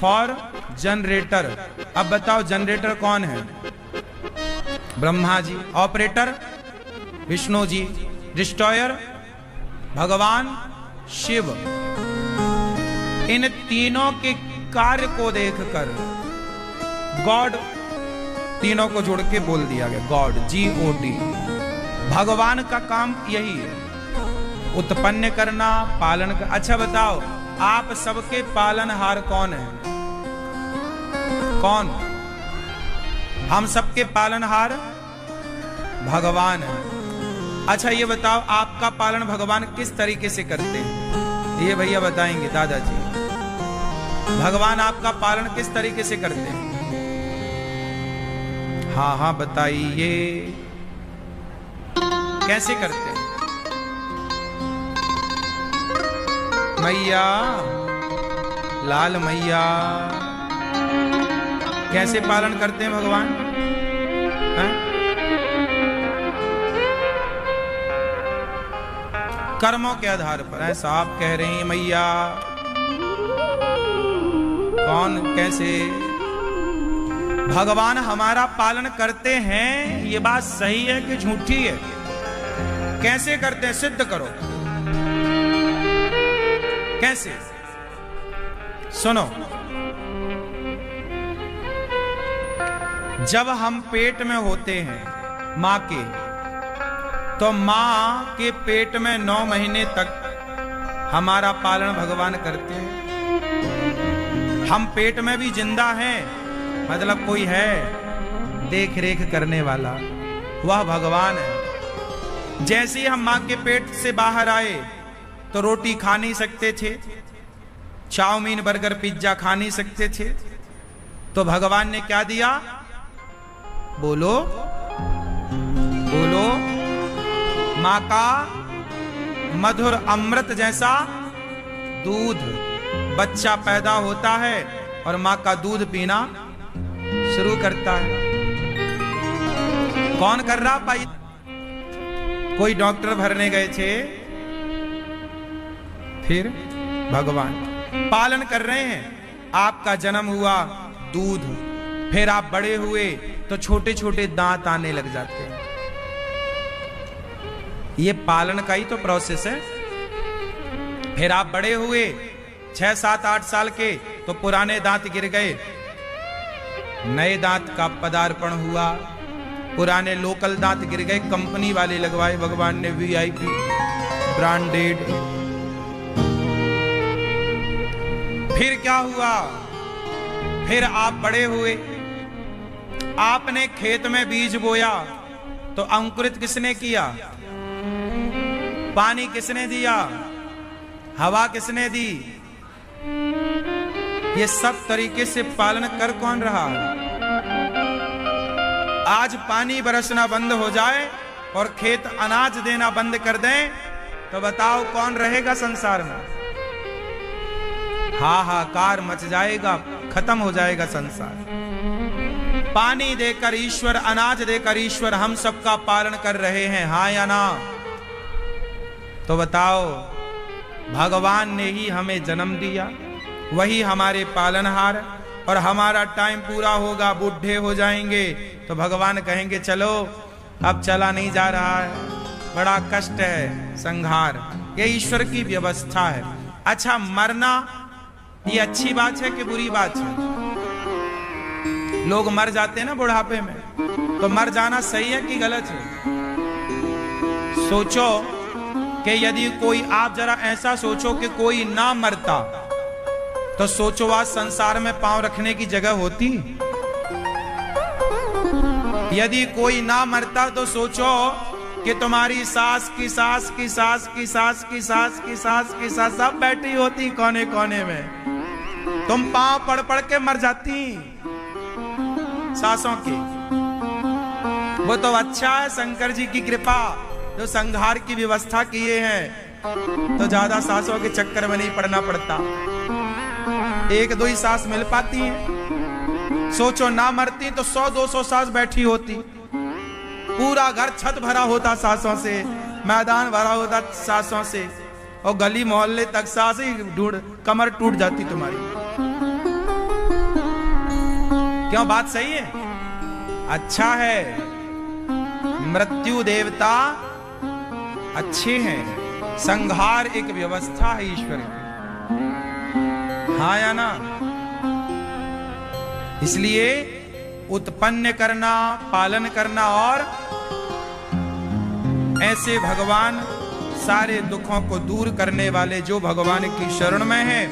for generator. अब बताओ जनरेटर कौन है? ब्रह्मा जी। ऑपरेटर विष्णु जी। डिस्ट्रॉयर भगवान शिव। इन तीनों के कार्य को देखकर गॉड, तीनों को जोड़ के बोल दिया गया गॉड, GOD। भगवान का काम यही है, उत्पन्न करना, पालन कर। अच्छा बताओ, आप सबके पालनहार कौन है? कौन? हम सबके पालनहार भगवान है। अच्छा ये बताओ, आपका पालन भगवान किस तरीके से करते हैं? ये भैया बताएंगे, दादाजी। भगवान आपका पालन किस तरीके से करते हैं? हाँ हाँ बताइए, कैसे करते हैं? मैया, लाल मैया, कैसे पालन करते हैं भगवान? है? कर्मों के आधार पर। ऐसा आप कह रहे हैं मैया, कौन कैसे? भगवान हमारा पालन करते हैं, ये बात सही है कि झूठी है? कैसे करते हैं? सिद्ध करो। कैसे? सुनो, जब हम पेट में होते हैं मां के, तो मां के पेट में 9 महीने तक हमारा पालन भगवान करते हैं। हम पेट में भी जिंदा हैं, मतलब कोई है देख रेख करने वाला, वह भगवान है। जैसे ही हम मां के पेट से बाहर आए तो रोटी खा नहीं सकते थे, चाउमीन बर्गर पिज्जा खा नहीं सकते थे, तो भगवान ने क्या दिया? बोलो बोलो, मां का मधुर अमृत जैसा दूध। बच्चा पैदा होता है और मां का दूध पीना शुरू करता है। कौन कर रहा भाई? कोई डॉक्टर भरने गए थे, फिर भगवान पालन कर रहे हैं। आपका जन्म हुआ, दूध, फिर आप बड़े हुए तो छोटे छोटे दांत आने लग जाते हैं। ये पालन का ही तो प्रोसेस है। फिर आप बड़े हुए 6, 7, 8 साल के, तो पुराने दांत गिर गए, नए दांत का पदार्पण हुआ। पुराने लोकल दांत गिर गए, कंपनी वाले लगवाए भगवान ने, VIP ब्रांडेड। फिर क्या हुआ? फिर आप बड़े हुए, आपने खेत में बीज बोया तो अंकुरित किसने किया? पानी किसने दिया? हवा किसने दी? ये सब तरीके से पालन कर कौन रहा? आज पानी बरसना बंद हो जाए और खेत अनाज देना बंद कर दें, तो बताओ कौन रहेगा संसार में? हाहाकार मच जाएगा, खत्म हो जाएगा संसार। पानी देकर ईश्वर, अनाज देकर ईश्वर हम सबका पालन कर रहे हैं, हाँ या ना? तो बताओ, भगवान ने ही हमें जन्म दिया, वही हमारे पालनहार, और हमारा टाइम पूरा होगा, बूढ़े हो जाएंगे, तो भगवान कहेंगे चलो अब चला नहीं जा रहा है, बड़ा कष्ट है, संहार। ये ईश्वर की व्यवस्था है। अच्छा, मरना ये अच्छी बात है कि बुरी बात है? लोग मर जाते हैं ना बुढ़ापे में, तो मर जाना सही है कि गलत है? सोचो कि यदि कोई, आप जरा ऐसा सोचो कि कोई ना मरता, तो सोचो आज संसार में पांव रखने की जगह होती? यदि कोई ना मरता तो सोचो कि तुम्हारी सास की सास की सास की सास की सास की सास की सास सब बैठी होती कोने कोने में, तुम पांव पड़ पड़ के मर जाती सासों की। वो तो अच्छा है शंकर जी की कृपा जो संहार की व्यवस्था किए हैं, तो ज्यादा सासों के चक्कर में नहीं पड़ना पड़ता, 1-2 ही सास मिल पाती हैं। सोचो ना मरती तो 100-200 सास बैठी होती, पूरा घर छत भरा होता सासों से, मैदान भरा होता सासों से, और गली मोहल्ले तक सास ही ढूंढ, कमर टूट जाती तुम्हारी। क्यों? बात सही है? अच्छा है, मृत्यु देवता अच्छे हैं, संहार एक व्यवस्था है ईश्वर की, हाँ या ना? इसलिए उत्पन्न करना, पालन करना, और ऐसे भगवान सारे दुखों को दूर करने वाले जो भगवान की शरण में है।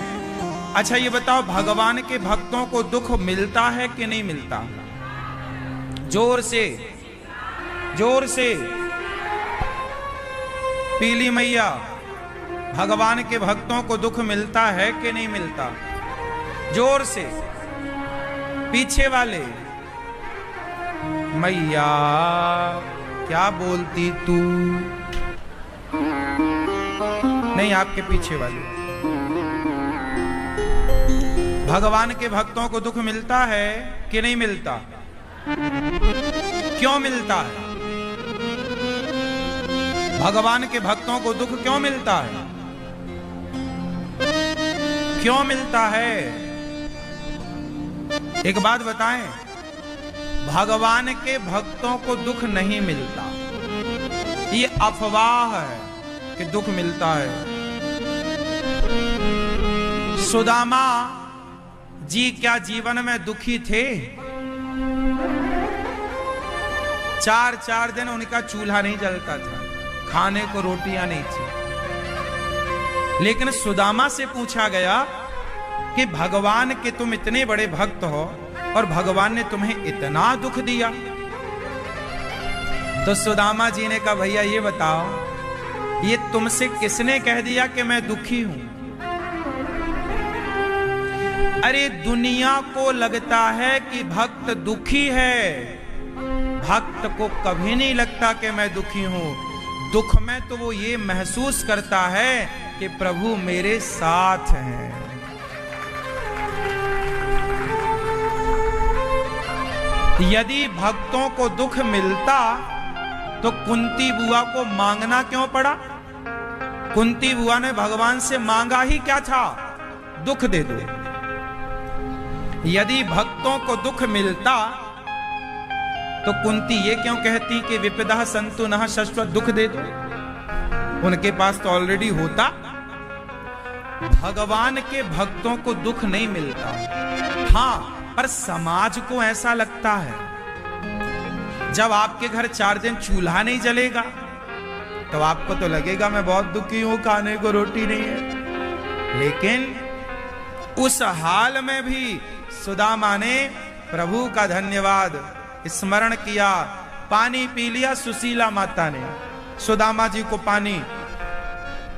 अच्छा ये बताओ, भगवान के भक्तों को दुख मिलता है कि नहीं मिलता? जोर से, जोर से पीली मैया, भगवान के भक्तों को दुख मिलता है कि नहीं मिलता? जोर से। पीछे वाले, मैया क्या बोलती तू? नहीं, आपके पीछे वाले। भगवान के भक्तों को दुख मिलता है कि नहीं मिलता? क्यों मिलता है? भगवान के भक्तों को दुख क्यों मिलता है? क्यों मिलता है? एक बात बताएं, भगवान के भक्तों को दुख नहीं मिलता, ये अफवाह है कि दुख मिलता है। सुदामा जी क्या जीवन में दुखी थे? 4 दिन उनका चूल्हा नहीं जलता था, खाने को रोटियां नहीं थी। लेकिन सुदामा से पूछा गया कि भगवान के तुम इतने बड़े भक्त हो और भगवान ने तुम्हें इतना दुख दिया। तो सुदामा जी ने कहा, भैया ये बताओ, ये तुमसे किसने कह दिया कि मैं दुखी हूं? अरे दुनिया को लगता है कि भक्त दुखी है, भक्त को कभी नहीं लगता कि मैं दुखी हूं। दुख में तो वो ये महसूस करता है कि प्रभु मेरे साथ हैं। यदि भक्तों को दुख मिलता तो कुंती बुआ को मांगना क्यों पड़ा? कुंती बुआ ने भगवान से मांगा ही क्या था? दुख दे दो। यदि भक्तों को दुख मिलता तो कुंती ये क्यों कहती कि विपदा संतु नः शश्वत, दुख दे दो? उनके पास तो ऑलरेडी होता। भगवान के भक्तों को दुख नहीं मिलता, हां, पर समाज को ऐसा लगता है। जब आपके घर 4 दिन चूल्हा नहीं जलेगा तो आपको तो लगेगा मैं बहुत दुखी हूं, खाने को रोटी नहीं है। लेकिन उस हाल में भी सुदामा ने प्रभु का धन्यवाद स्मरण किया, पानी पी लिया सुशीला माता ने, सुदामा जी को पानी।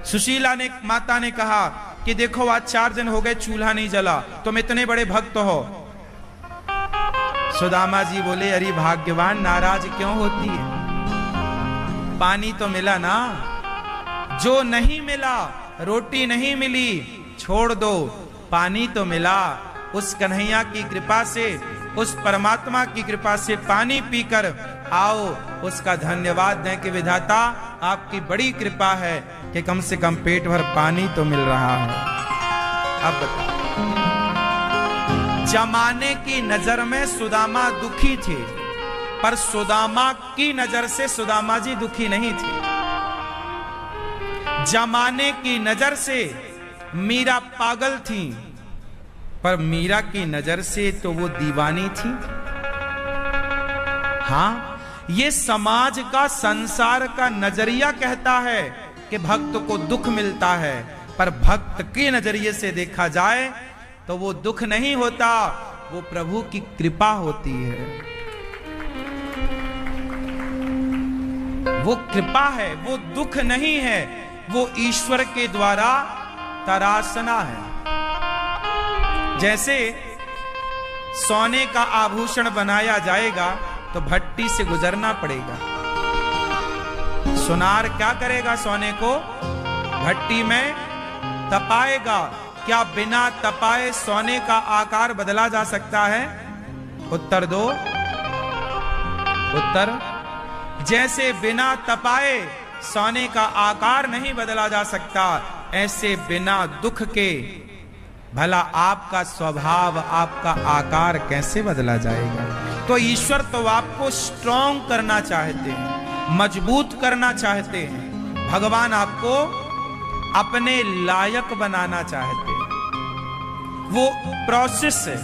सुशीला ने माता ने कहा कि देखो आज 4 दिन हो गए चूल्हा नहीं जला, तुम इतने बड़े भक्त हो। सुदामा जी बोले, अरे भाग्यवान, नाराज क्यों होती है? पानी तो मिला ना। जो नहीं मिला, रोटी नहीं मिली, छोड़ दो, पानी तो मिला। उस कन्हैया की कृपा से, उस परमात्मा की कृपा से पानी पीकर आओ, उसका धन्यवाद दें कि विधाता आपकी बड़ी कृपा है कि कम से कम पेट भर पानी तो मिल रहा है। अब जमाने की नजर में सुदामा दुखी थे, पर सुदामा की नजर से सुदामा जी दुखी नहीं थे। जमाने की नजर से मीरा पागल थी, पर मीरा की नजर से तो वो दीवानी थी। हां, ये समाज का, संसार का नजरिया कहता है कि भक्त को दुख मिलता है, पर भक्त के नजरिए से देखा जाए तो वो दुख नहीं होता, वो प्रभु की कृपा होती है। वो कृपा है, वो दुख नहीं है, वो ईश्वर के द्वारा तरासना है। जैसे सोने का आभूषण बनाया जाएगा तो भट्टी से गुजरना पड़ेगा। सुनार क्या करेगा? सोने को भट्टी में तपाएगा। क्या बिना तपाए सोने का आकार बदला जा सकता है? उत्तर दो, उत्तर। जैसे बिना तपाए सोने का आकार नहीं बदला जा सकता, ऐसे बिना दुख के भला आपका स्वभाव, आपका आकार कैसे बदला जाएगा? तो ईश्वर तो आपको स्ट्रॉन्ग करना चाहते हैं, मजबूत करना चाहते हैं। भगवान आपको अपने लायक बनाना चाहते हैं। वो प्रोसेस है।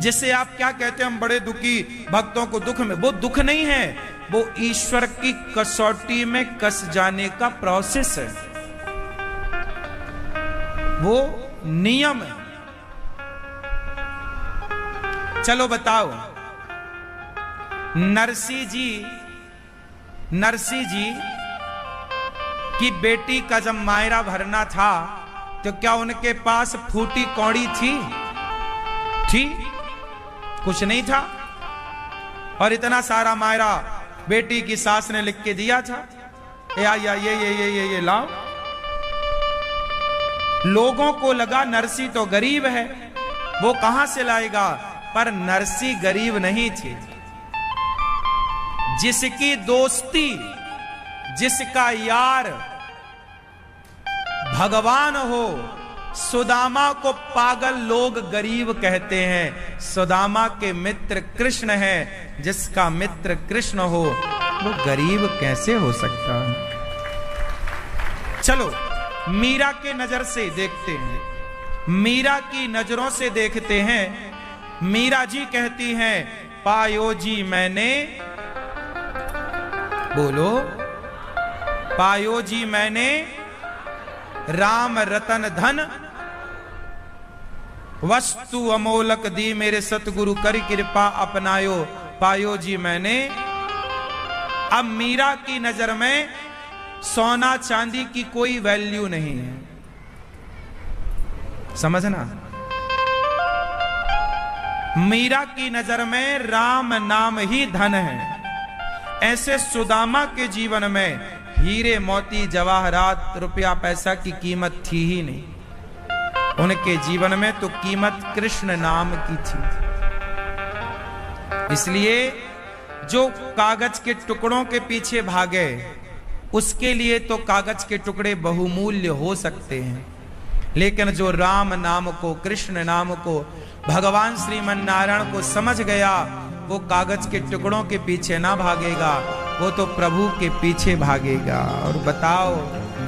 जिसे आप क्या कहते हैं, हम बड़े दुखी, भक्तों को दुख में, वो दुख नहीं है, वो ईश्वर की कसौटी में कस जाने का प्रोसेस है, वो नियम है। चलो बताओ, नरसी जी की बेटी का जब मायरा भरना था तो क्या उनके पास फूटी कौड़ी थी? कुछ नहीं था। और इतना सारा मायरा बेटी की सास ने लिख के दिया था, ये लाओ। लोगों को लगा नरसी तो गरीब है, वो कहां से लाएगा? पर नरसी गरीब नहीं थी। जिसकी दोस्ती, जिसका यार भगवान हो, सुदामा को पागल लोग गरीब कहते हैं। सुदामा के मित्र कृष्ण है, जिसका मित्र कृष्ण हो वो गरीब कैसे हो सकता है? चलो मीरा के नजर से देखते हैं। मीरा की नजरों से देखते हैं। मीरा जी कहती हैं, पायो जी मैंने, बोलो, पायो जी मैंने राम रतन धन, वस्तु अमोलक दी मेरे सतगुरु कर कृपा अपनायो, पायो जी मैंने। अब मीरा की नजर में सोना चांदी की कोई वैल्यू नहीं है, समझना। मीरा की नजर में राम नाम ही धन है। ऐसे सुदामा के जीवन में हीरे मोती जवाहरात रुपया पैसा की कीमत थी ही नहीं। उनके जीवन में तो कीमत कृष्ण नाम की थी। इसलिए जो कागज के टुकड़ों के पीछे भागे, उसके लिए तो कागज के टुकड़े बहुमूल्य हो सकते हैं, लेकिन जो राम नाम को, कृष्ण नाम को, भगवान श्रीमन नारायण को समझ गया, वो कागज के टुकड़ों के पीछे ना भागेगा, वो तो प्रभु के पीछे भागेगा। और बताओ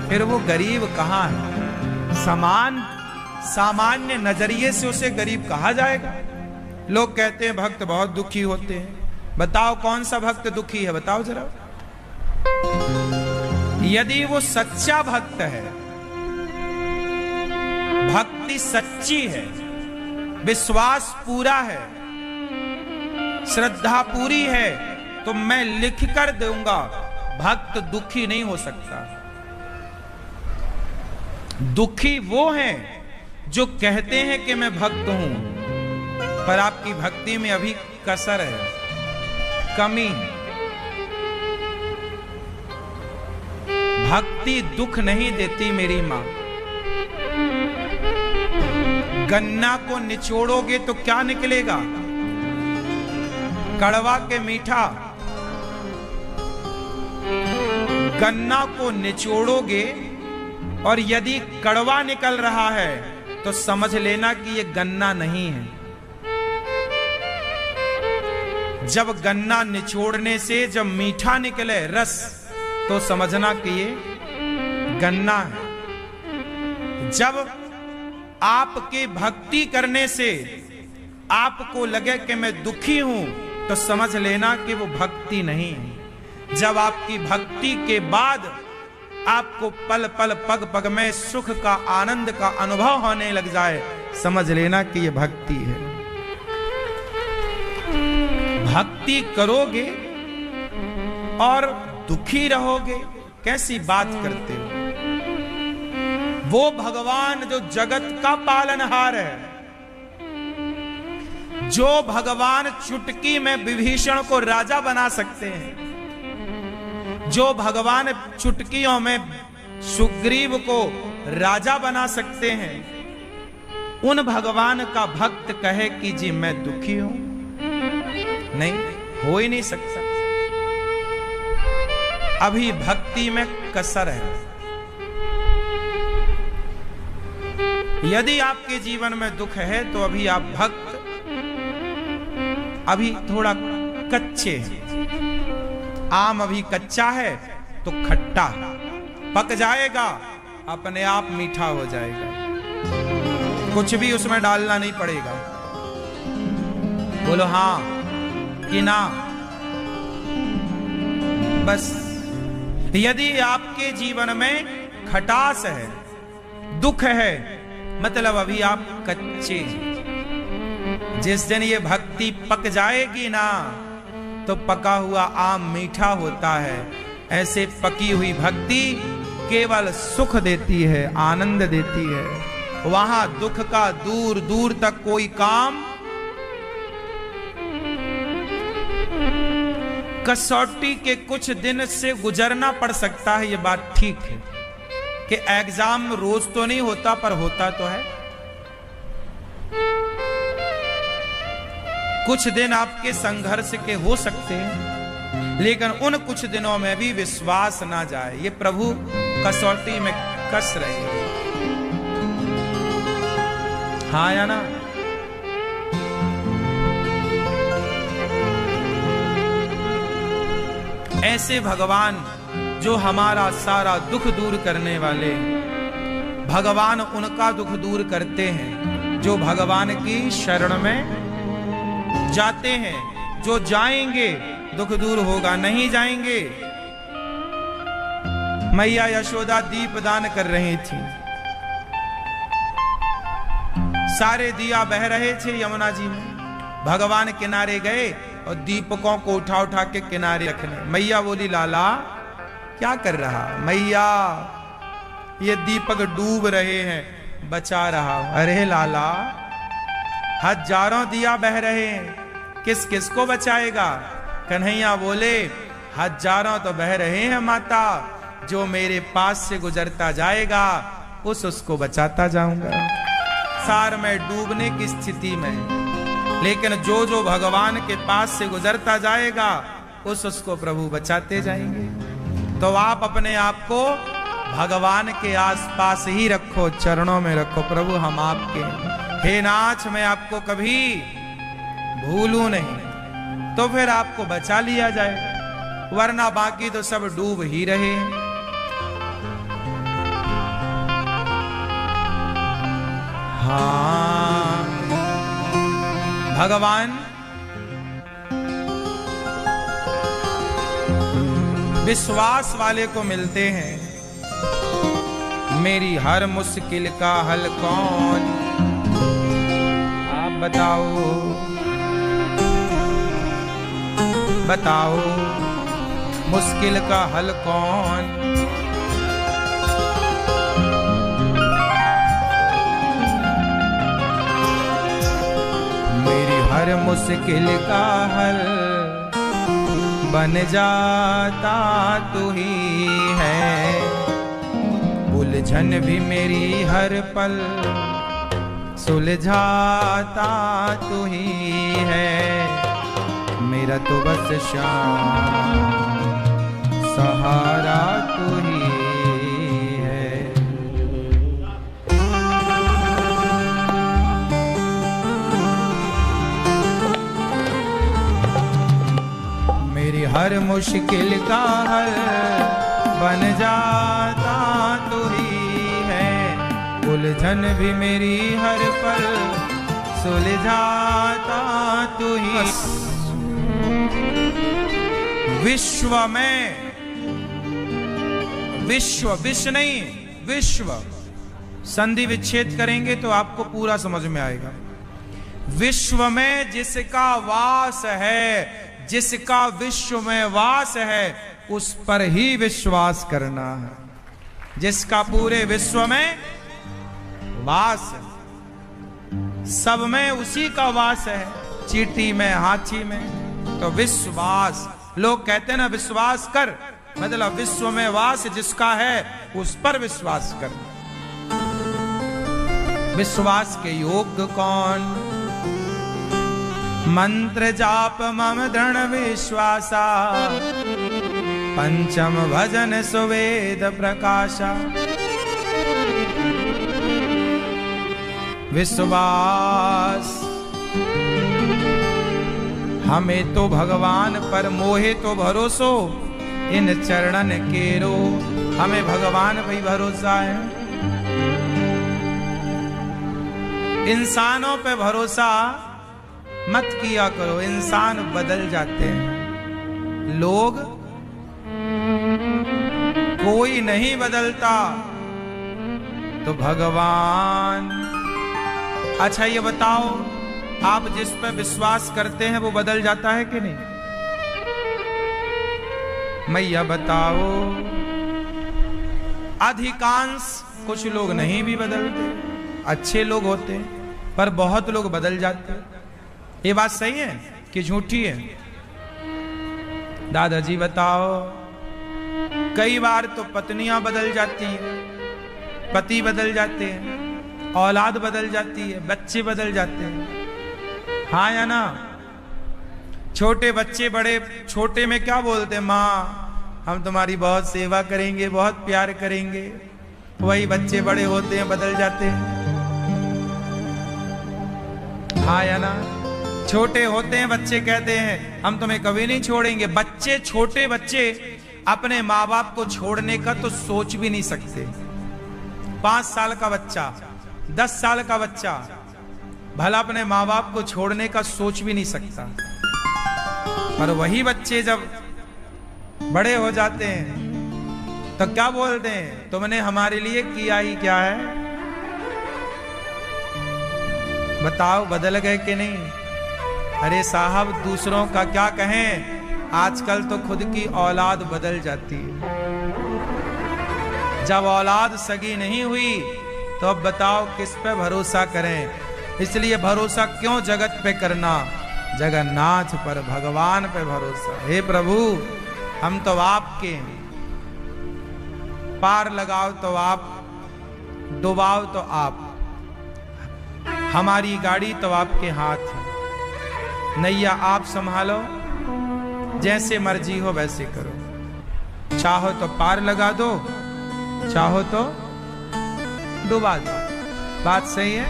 फिर वो गरीब कहाँ है? सामान्य नजरिए से उसे गरीब कहा जाएगा। लोग कहते हैं भक्त बहुत दुखी होते हैं। बताओ कौन सा भक्त दुखी है, बताओ जरा। यदि वो सच्चा भक्त है, भक्ति सच्ची है, विश्वास पूरा है, श्रद्धा पूरी है, तो मैं लिख कर दूंगा, भक्त दुखी नहीं हो सकता। दुखी वो हैं जो कहते हैं कि मैं भक्त हूं, पर आपकी भक्ति में अभी कसर है, कमी। भक्ति दुख नहीं देती मेरी मां। गन्ना को निचोड़ोगे तो क्या निकलेगा? कड़वा के मीठा। गन्ना को निचोड़ोगे और यदि कड़वा निकल रहा है तो समझ लेना कि यह गन्ना नहीं है। जब गन्ना निचोड़ने से जब मीठा निकले रस, तो समझना कि ये गन्ना है। जब आपके भक्ति करने से आपको लगे कि मैं दुखी हूं, तो समझ लेना कि वो भक्ति नहीं है। जब आपकी भक्ति के बाद आपको पल पल पग पग में सुख का, आनंद का अनुभव होने लग जाए, समझ लेना कि ये भक्ति है। भक्ति करोगे और दुखी रहोगे, कैसी बात करते हो? वो भगवान जो जगत का पालनहार है, जो भगवान चुटकी में विभीषण को राजा बना सकते हैं, जो भगवान चुटकियों में सुग्रीव को राजा बना सकते हैं, उन भगवान का भक्त कहे कि जी मैं दुखी हूं, नहीं, हो ही नहीं सकता। अभी भक्ति में कसर है। यदि आपके जीवन में दुख है तो अभी आप भक्त अभी थोड़ा कच्चे हैं। आम अभी कच्चा है तो खट्टा, पक जाएगा अपने आप मीठा हो जाएगा, कुछ भी उसमें डालना नहीं पड़ेगा। बोलो हां कि ना? बस यदि आपके जीवन में खटास है, दुख है, मतलब अभी आप कच्चे हैं। जिस दिन ये भक्ति पक जाएगी ना, तो पका हुआ आम मीठा होता है। ऐसे पकी हुई भक्ति केवल सुख देती है, आनंद देती है। वहां दुख का दूर दूर तक कोई काम। कसौटी के कुछ दिन से गुजरना पड़ सकता है, ये बात ठीक है कि एग्जाम रोज तो नहीं होता, पर होता तो है। कुछ दिन आपके संघर्ष के हो सकते हैं, लेकिन उन कुछ दिनों में भी विश्वास ना जाए, ये प्रभु कसौटी में कस रहे हैं। हाँ या ना? ऐसे भगवान जो हमारा सारा दुख दूर करने वाले, भगवान उनका दुख दूर करते हैं जो भगवान की शरण में जाते हैं। जो जाएंगे दुख दूर होगा, नहीं जाएंगे। मैया यशोदा दीप दान कर रही थी, सारे दिया बह रहे थे यमुना जी में। भगवान किनारे गए और दीपकों को उठा उठा के किनारे रखने। मैया बोली, लाला क्या कर रहा? मैया ये दीपक डूब रहे हैं, बचा रहा। अरे लाला, हजारों दिया बह रहे हैं, किस किस को बचाएगा? कन्हैया बोले, हजारों तो बह रहे हैं माता, जो मेरे पास से गुजरता जाएगा उसको बचाता जाऊंगा। सार में डूबने की स्थिति में, लेकिन जो जो भगवान के पास से गुजरता जाएगा उसको प्रभु बचाते जाएंगे। तो आप अपने आप को भगवान के आसपास ही रखो, चरणों में रखो। प्रभु हम आपके, हे नाथ मैं आपको कभी भूलूं नहीं, तो फिर आपको बचा लिया जाए, वरना बाकी तो सब डूब ही रहे हैं। हाँ, भगवान विश्वास वाले को मिलते हैं। मेरी हर मुश्किल का हल कौन, आप बताओ बताओ, मुश्किल का हल कौन? मेरी हर मुश्किल का हल बन जाता तू ही है, उलझन भी मेरी हर पल सुलझाता तू ही है। मेरा तो बस शाम सहारा तू ही है। मेरी हर मुश्किल का हल बन जाता तू ही है, उलझन भी मेरी हर पल सुलझाता तू ही। विश्व में, विश्व विश्व नहीं, विश्व संधि विच्छेद करेंगे तो आपको पूरा समझ में आएगा। विश्व में जिसका वास है, जिसका विश्व में वास है, उस पर ही विश्वास करना है। जिसका पूरे विश्व में वास है, सब में उसी का वास है, चींटी में, हाथी में। तो विश्वास, लोग कहते हैं ना विश्वास कर, मतलब विश्व में वास जिसका है उस पर विश्वास कर। विश्वास के योग्य कौन? मंत्र जाप मम दृढ़ विश्वासा, पंचम भजन सुवेद प्रकाशा। विश्वास हमें तो भगवान पर मोहे तो भरोसो, इन चरणन केरो। हमें भगवान पर भरोसा है, इंसानों पे भरोसा मत किया करो, इंसान बदल जाते हैं। लोग, कोई नहीं बदलता, तो भगवान। अच्छा ये बताओ, आप जिस पर विश्वास करते हैं वो बदल जाता है कि नहीं? मैया बताओ। अधिकांश, कुछ लोग नहीं भी बदलते, अच्छे लोग होते हैं, पर बहुत लोग बदल जाते हैं। ये बात सही है कि झूठी है? दादाजी बताओ। कई बार तो पत्नियां बदल जाती हैं, पति बदल जाते हैं, औलाद बदल जाती है, बच्चे बदल जाते हैं। हाँ या ना? छोटे बच्चे बड़े, छोटे में क्या बोलते? माँ हम तुम्हारी बहुत सेवा करेंगे, बहुत प्यार करेंगे। वही बच्चे बड़े होते हैं, बदल जाते हैं। हाँ या ना? छोटे होते हैं बच्चे, कहते हैं हम तुम्हें कभी नहीं छोड़ेंगे। बच्चे, छोटे बच्चे अपने माँ बाप को छोड़ने का तो सोच भी नहीं सकते, 5 साल का बच्चा, 10 साल का बच्चा भला अपने माँ बाप को छोड़ने का सोच भी नहीं सकता। पर वही बच्चे जब बड़े हो जाते हैं तो क्या बोलते हैं, तुमने हमारे लिए किया ही क्या है? बताओ बदल गए कि नहीं? अरे साहब दूसरों का क्या कहें, आजकल तो खुद की औलाद बदल जाती है। जब औलाद सगी नहीं हुई तो अब बताओ किस पे भरोसा करें। इसलिए भरोसा क्यों जगत पे करना, जगन्नाथ पर, भगवान पे भरोसा। हे प्रभु हम तो आपके हैं, पार लगाओ तो आप, डुबाओ तो आप, हमारी गाड़ी तो आपके हाथ है, नैया आप संभालो, जैसे मर्जी हो वैसे करो। चाहो तो पार लगा दो, चाहो तो डुबा दो। बात सही है?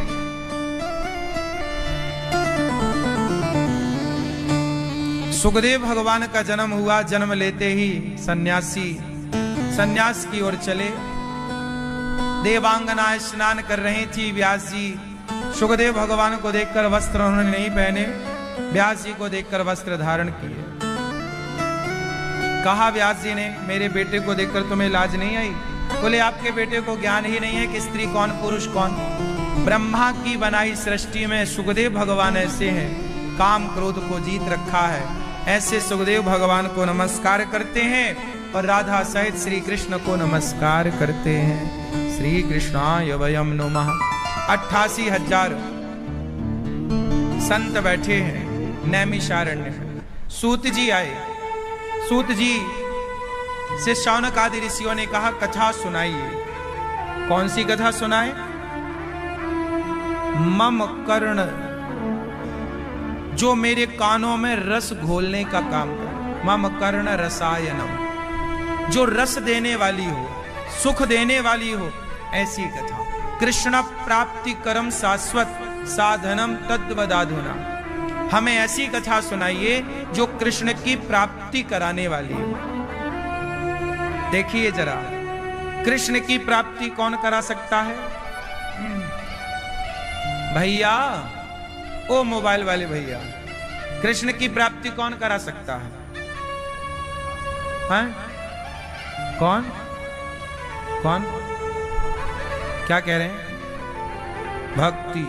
सुखदेव भगवान का जन्म हुआ। जन्म लेते ही सन्यासी सन्यास की ओर चले। देवांगना स्नान कर रही थी। व्यास जी सुखदेव भगवान को देखकर वस्त्र उन्होंने नहीं पहने, व्यास जी को देखकर वस्त्र धारण किए। कहा व्यास जी ने, मेरे बेटे को देखकर तुम्हें लाज नहीं आई? बोले आपके बेटे को ज्ञान ही नहीं है कि स्त्री कौन पुरुष कौन। ब्रह्मा की बनाई सृष्टि में सुखदेव भगवान ऐसे हैं, काम क्रोध को जीत रखा है। ऐसे सुखदेव भगवान को नमस्कार करते हैं और राधा सहित श्री कृष्ण को नमस्कार करते हैं। श्री कृष्णाय वयम नमः। 88,000 संत बैठे हैं नैमिषारण्य में। सूत जी आए। सूत जी से शौनक आदि ऋषियों ने कहा कथा सुनाइए। कौन सी कथा सुनाए? मम कर्ण, जो मेरे कानों में रस घोलने का काम करे। मम कर्ण रसायनम, जो रस देने वाली हो, सुख देने वाली हो, ऐसी कथा। कृष्ण प्राप्ति करम शाश्वत साधनम तद्वदाधुना, हमें ऐसी कथा सुनाइए जो कृष्ण की प्राप्ति कराने वाली हो। देखिए जरा, कृष्ण की प्राप्ति कौन करा सकता है? भैया, ओ मोबाइल वाले भैया, कृष्ण की प्राप्ति कौन करा सकता है? हैं? कौन कौन? क्या कह रहे हैं? भक्ति।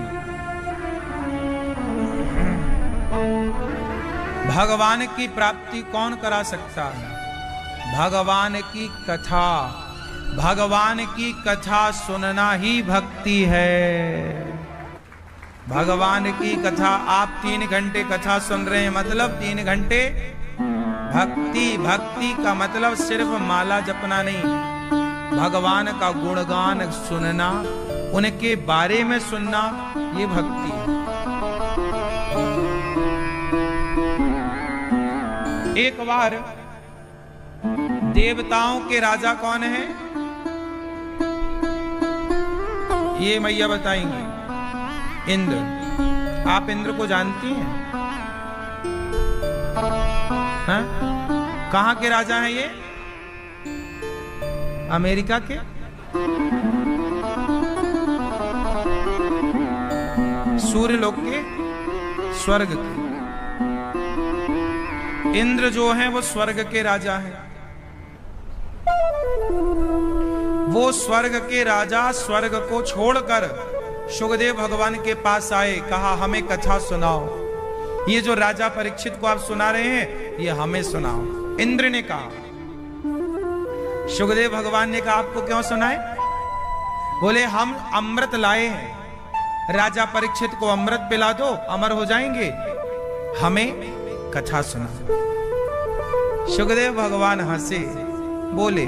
भगवान की प्राप्ति कौन करा सकता है? भगवान की कथा। भगवान की कथा सुनना ही भक्ति है। भगवान की कथा, आप 3 घंटे कथा सुन रहे हैं, मतलब 3 घंटे भक्ति। भक्ति का मतलब सिर्फ माला जपना नहीं, भगवान का गुणगान सुनना, उनके बारे में सुनना, ये भक्ति है। एक बार देवताओं के राजा कौन है? ये मैया बताएंगी। इंद्र। आप इंद्र को जानती हैं? हाँ? कहां के राजा हैं ये? अमेरिका के? सूर्यलोक के? स्वर्ग के? इंद्र जो हैं वो स्वर्ग के राजा हैं। वो स्वर्ग के राजा स्वर्ग को छोड़कर सुखदेव भगवान के पास आए। कहा हमें कथा सुनाओ। ये जो राजा परीक्षित को आप सुना रहे हैं, ये हमें सुनाओ। इंद्र ने कहा। सुखदेव भगवान ने कहा आपको क्यों सुनाए? बोले हम अमृत लाए हैं, राजा परीक्षित को अमृत पिला दो, अमर हो जाएंगे, हमें कथा सुना। सुखदेव भगवान हंसे, बोले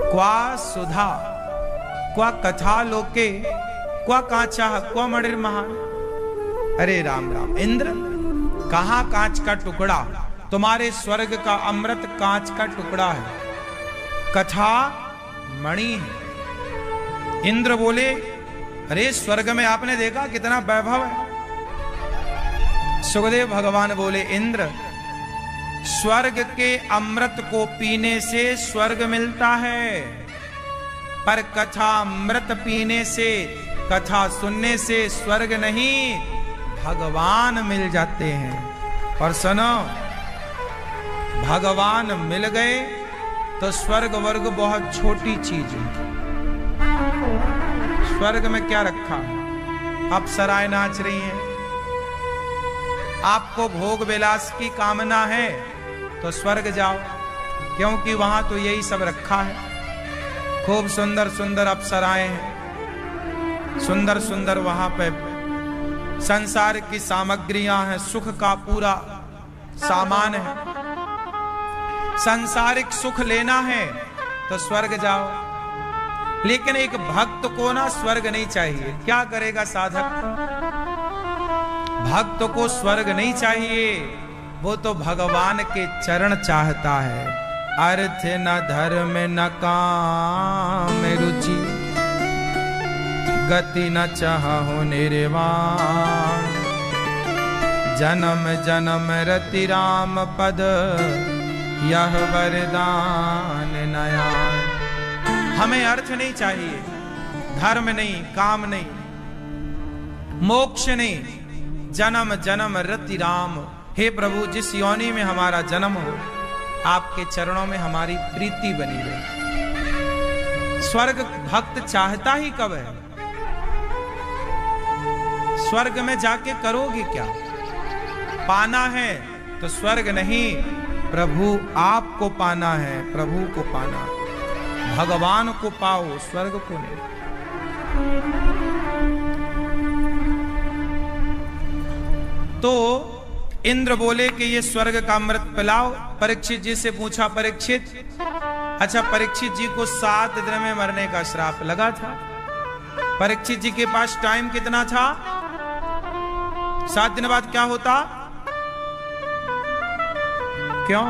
क्वा सुधा क्वा कथा लोके क्वा कांचा क्वा मणिर महान। अरे राम राम। इंद्र, कहां कांच का टुकड़ा? तुम्हारे स्वर्ग का अमृत कांच का टुकड़ा है, कथा मणि है। इंद्र बोले अरे स्वर्ग में आपने देखा कितना वैभव है। सुखदेव भगवान बोले इंद्र, स्वर्ग के अमृत को पीने से स्वर्ग मिलता है, पर कथा अमृत पीने से, कथा सुनने से स्वर्ग नहीं भगवान मिल जाते हैं। और सुनो, भगवान मिल गए तो स्वर्ग वर्ग बहुत छोटी चीज है। स्वर्ग में क्या रखा? अप्सराएं नाच रही हैं। आपको भोग विलास की कामना है तो स्वर्ग जाओ, क्योंकि वहां तो यही सब रखा है। खूब सुंदर सुंदर अप्सराएं हैं, सुंदर सुंदर वहां पे संसार की सामग्रियां हैं, सुख का पूरा सामान है। सांसारिक सुख लेना है तो स्वर्ग जाओ। लेकिन एक भक्त को ना स्वर्ग नहीं चाहिए। क्या करेगा साधक? भक्त को स्वर्ग नहीं चाहिए, वो तो भगवान के चरण चाहता है। अर्थ न धर्म न काम रुचि, गति न चाहो निर्वाण। जन्म जन्म रति राम पद, यह वरदान नया। हमें अर्थ नहीं चाहिए, धर्म नहीं, काम नहीं, मोक्ष नहीं, जन्म जन्म रति राम। हे प्रभु, जिस योनि में हमारा जन्म हो, आपके चरणों में हमारी प्रीति बनी रहे। स्वर्ग भक्त चाहता ही कब है? स्वर्ग में जाके करोगे क्या? पाना है तो स्वर्ग नहीं, प्रभु आपको पाना है। प्रभु को पाना, भगवान को पाओ, स्वर्ग को नहीं। तो इंद्र बोले कि ये स्वर्ग का अमृत पिलाओ। परीक्षित जी से पूछा, परीक्षित, अच्छा परीक्षित जी को 7 दिन में मरने का श्राप लगा था। परीक्षित जी के पास टाइम कितना था? 7 दिन बाद क्या होता? क्यों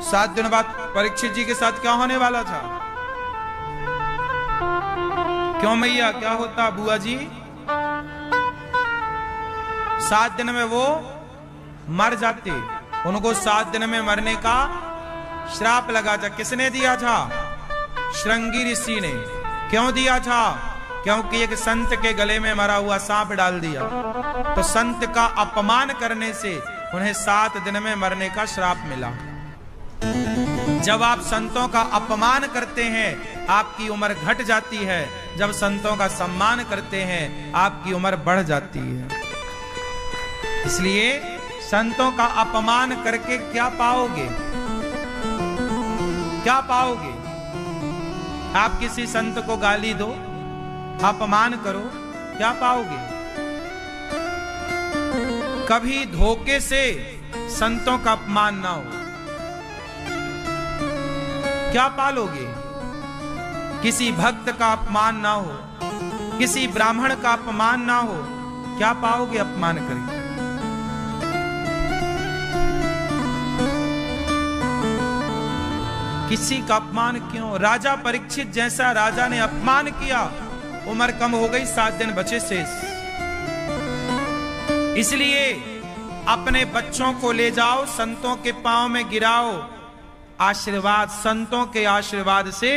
7 दिन बाद परीक्षित जी के साथ क्या होने वाला था? क्यों मैया, क्या होता बुआ जी? 7 दिन में वो मर जाते। उनको 7 दिन में मरने का श्राप लगा था। किसने दिया था? श्रृंगी ऋषि ने। क्यों दिया था? क्योंकि एक संत के गले में मरा हुआ सांप डाल दिया, तो संत का अपमान करने से उन्हें 7 दिन में मरने का श्राप मिला। जब आप संतों का अपमान करते हैं, आपकी उम्र घट जाती है। जब संतों का सम्मान करते हैं, आपकी उम्र बढ़ जाती है। इसलिए संतों का अपमान करके क्या पाओगे? क्या पाओगे? आप किसी संत को गाली दो, अपमान करो, क्या पाओगे? कभी धोखे से संतों का अपमान ना हो, क्या पालोगे? किसी भक्त का अपमान ना हो, किसी ब्राह्मण का अपमान ना हो, क्या पाओगे अपमान करके? किसी का अपमान क्यों? राजा परीक्षित जैसा राजा ने अपमान किया, उम्र कम हो गई, 7 दिन बचे शेष। इसलिए अपने बच्चों को ले जाओ, संतों के पांव में गिराओ, आशीर्वाद, संतों के आशीर्वाद से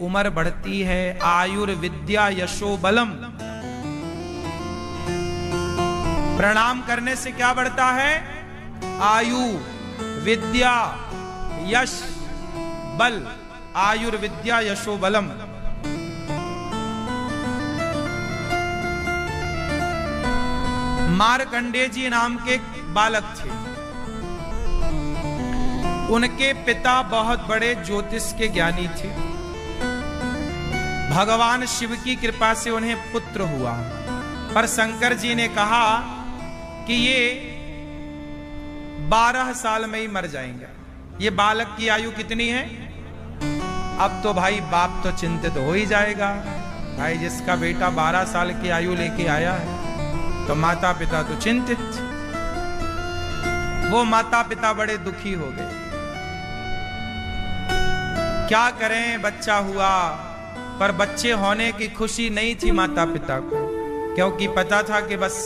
उम्र बढ़ती है। आयुर्विद्या यशो बलम, प्रणाम करने से क्या बढ़ता है? आयु, विद्या, यश, बल। आयुर्विद्या यशो बलम। मार्कंडेय जी नाम के बालक थे। उनके पिता बहुत बड़े ज्योतिष के ज्ञानी थे। भगवान शिव की कृपा से उन्हें पुत्र हुआ, पर शंकर जी ने कहा कि ये 12 साल में ही मर जाएंगे। ये बालक की आयु कितनी है? अब तो भाई बाप तो चिंतित हो ही जाएगा। भाई जिसका बेटा 12 साल की आयु लेके आया है, तो माता पिता तो चिंतित। वो माता पिता बड़े दुखी हो गए। क्या करें, बच्चा हुआ, पर बच्चे होने की खुशी नहीं थी माता पिता को, क्योंकि पता था कि बस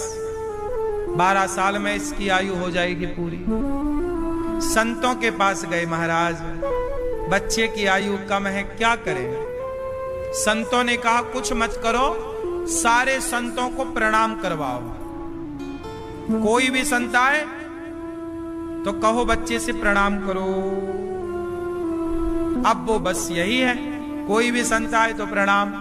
12 साल में इसकी आयु हो जाएगी पूरी। संतों के पास गए, महाराज बच्चे की आयु कम है, क्या करें? संतों ने कहा कुछ मत करो, सारे संतों को प्रणाम करवाओ। कोई भी संत आए तो कहो बच्चे से प्रणाम करो। अब वो बस यही है, कोई भी संत आए तो प्रणाम।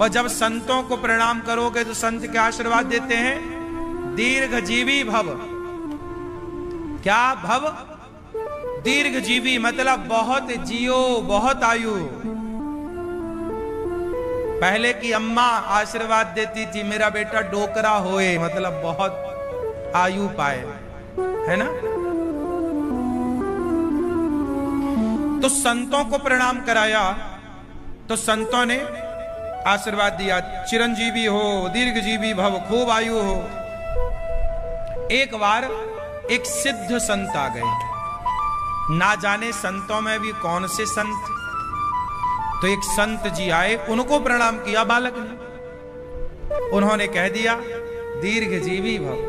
और जब संतों को प्रणाम करोगे तो संत क्या आशीर्वाद देते हैं? दीर्घजीवी भव। क्या भव? दीर्घजीवी, मतलब बहुत जियो, बहुत आयु। पहले की अम्मा आशीर्वाद देती थी मेरा बेटा डोकरा होए, मतलब बहुत आयु पाए, है ना। तो संतों को प्रणाम कराया तो संतों ने आशीर्वाद दिया, चिरंजीवी हो, दीर्घजीवी भव, खूब आयु हो। एक बार एक सिद्ध संत आ गए, ना जाने संतों में भी कौन से संत। तो एक संत जी आए, उनको प्रणाम किया बालक ने। उन्होंने कह दिया दीर्घजीवी भव।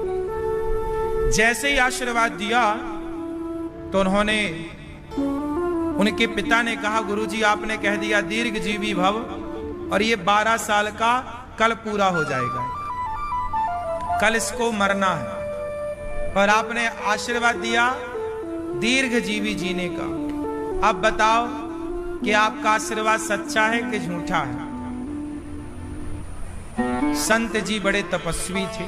जैसे ही आशीर्वाद दिया तो उनके पिता ने कहा गुरुजी आपने कह दिया दीर्घजीवी भव और ये 12 साल का कल पूरा हो जाएगा, कल इसको मरना है, और आपने आशीर्वाद दिया दीर्घजीवी जीने का। अब बताओ कि आपका आशीर्वाद सच्चा है कि झूठा है? संत जी बड़े तपस्वी थे।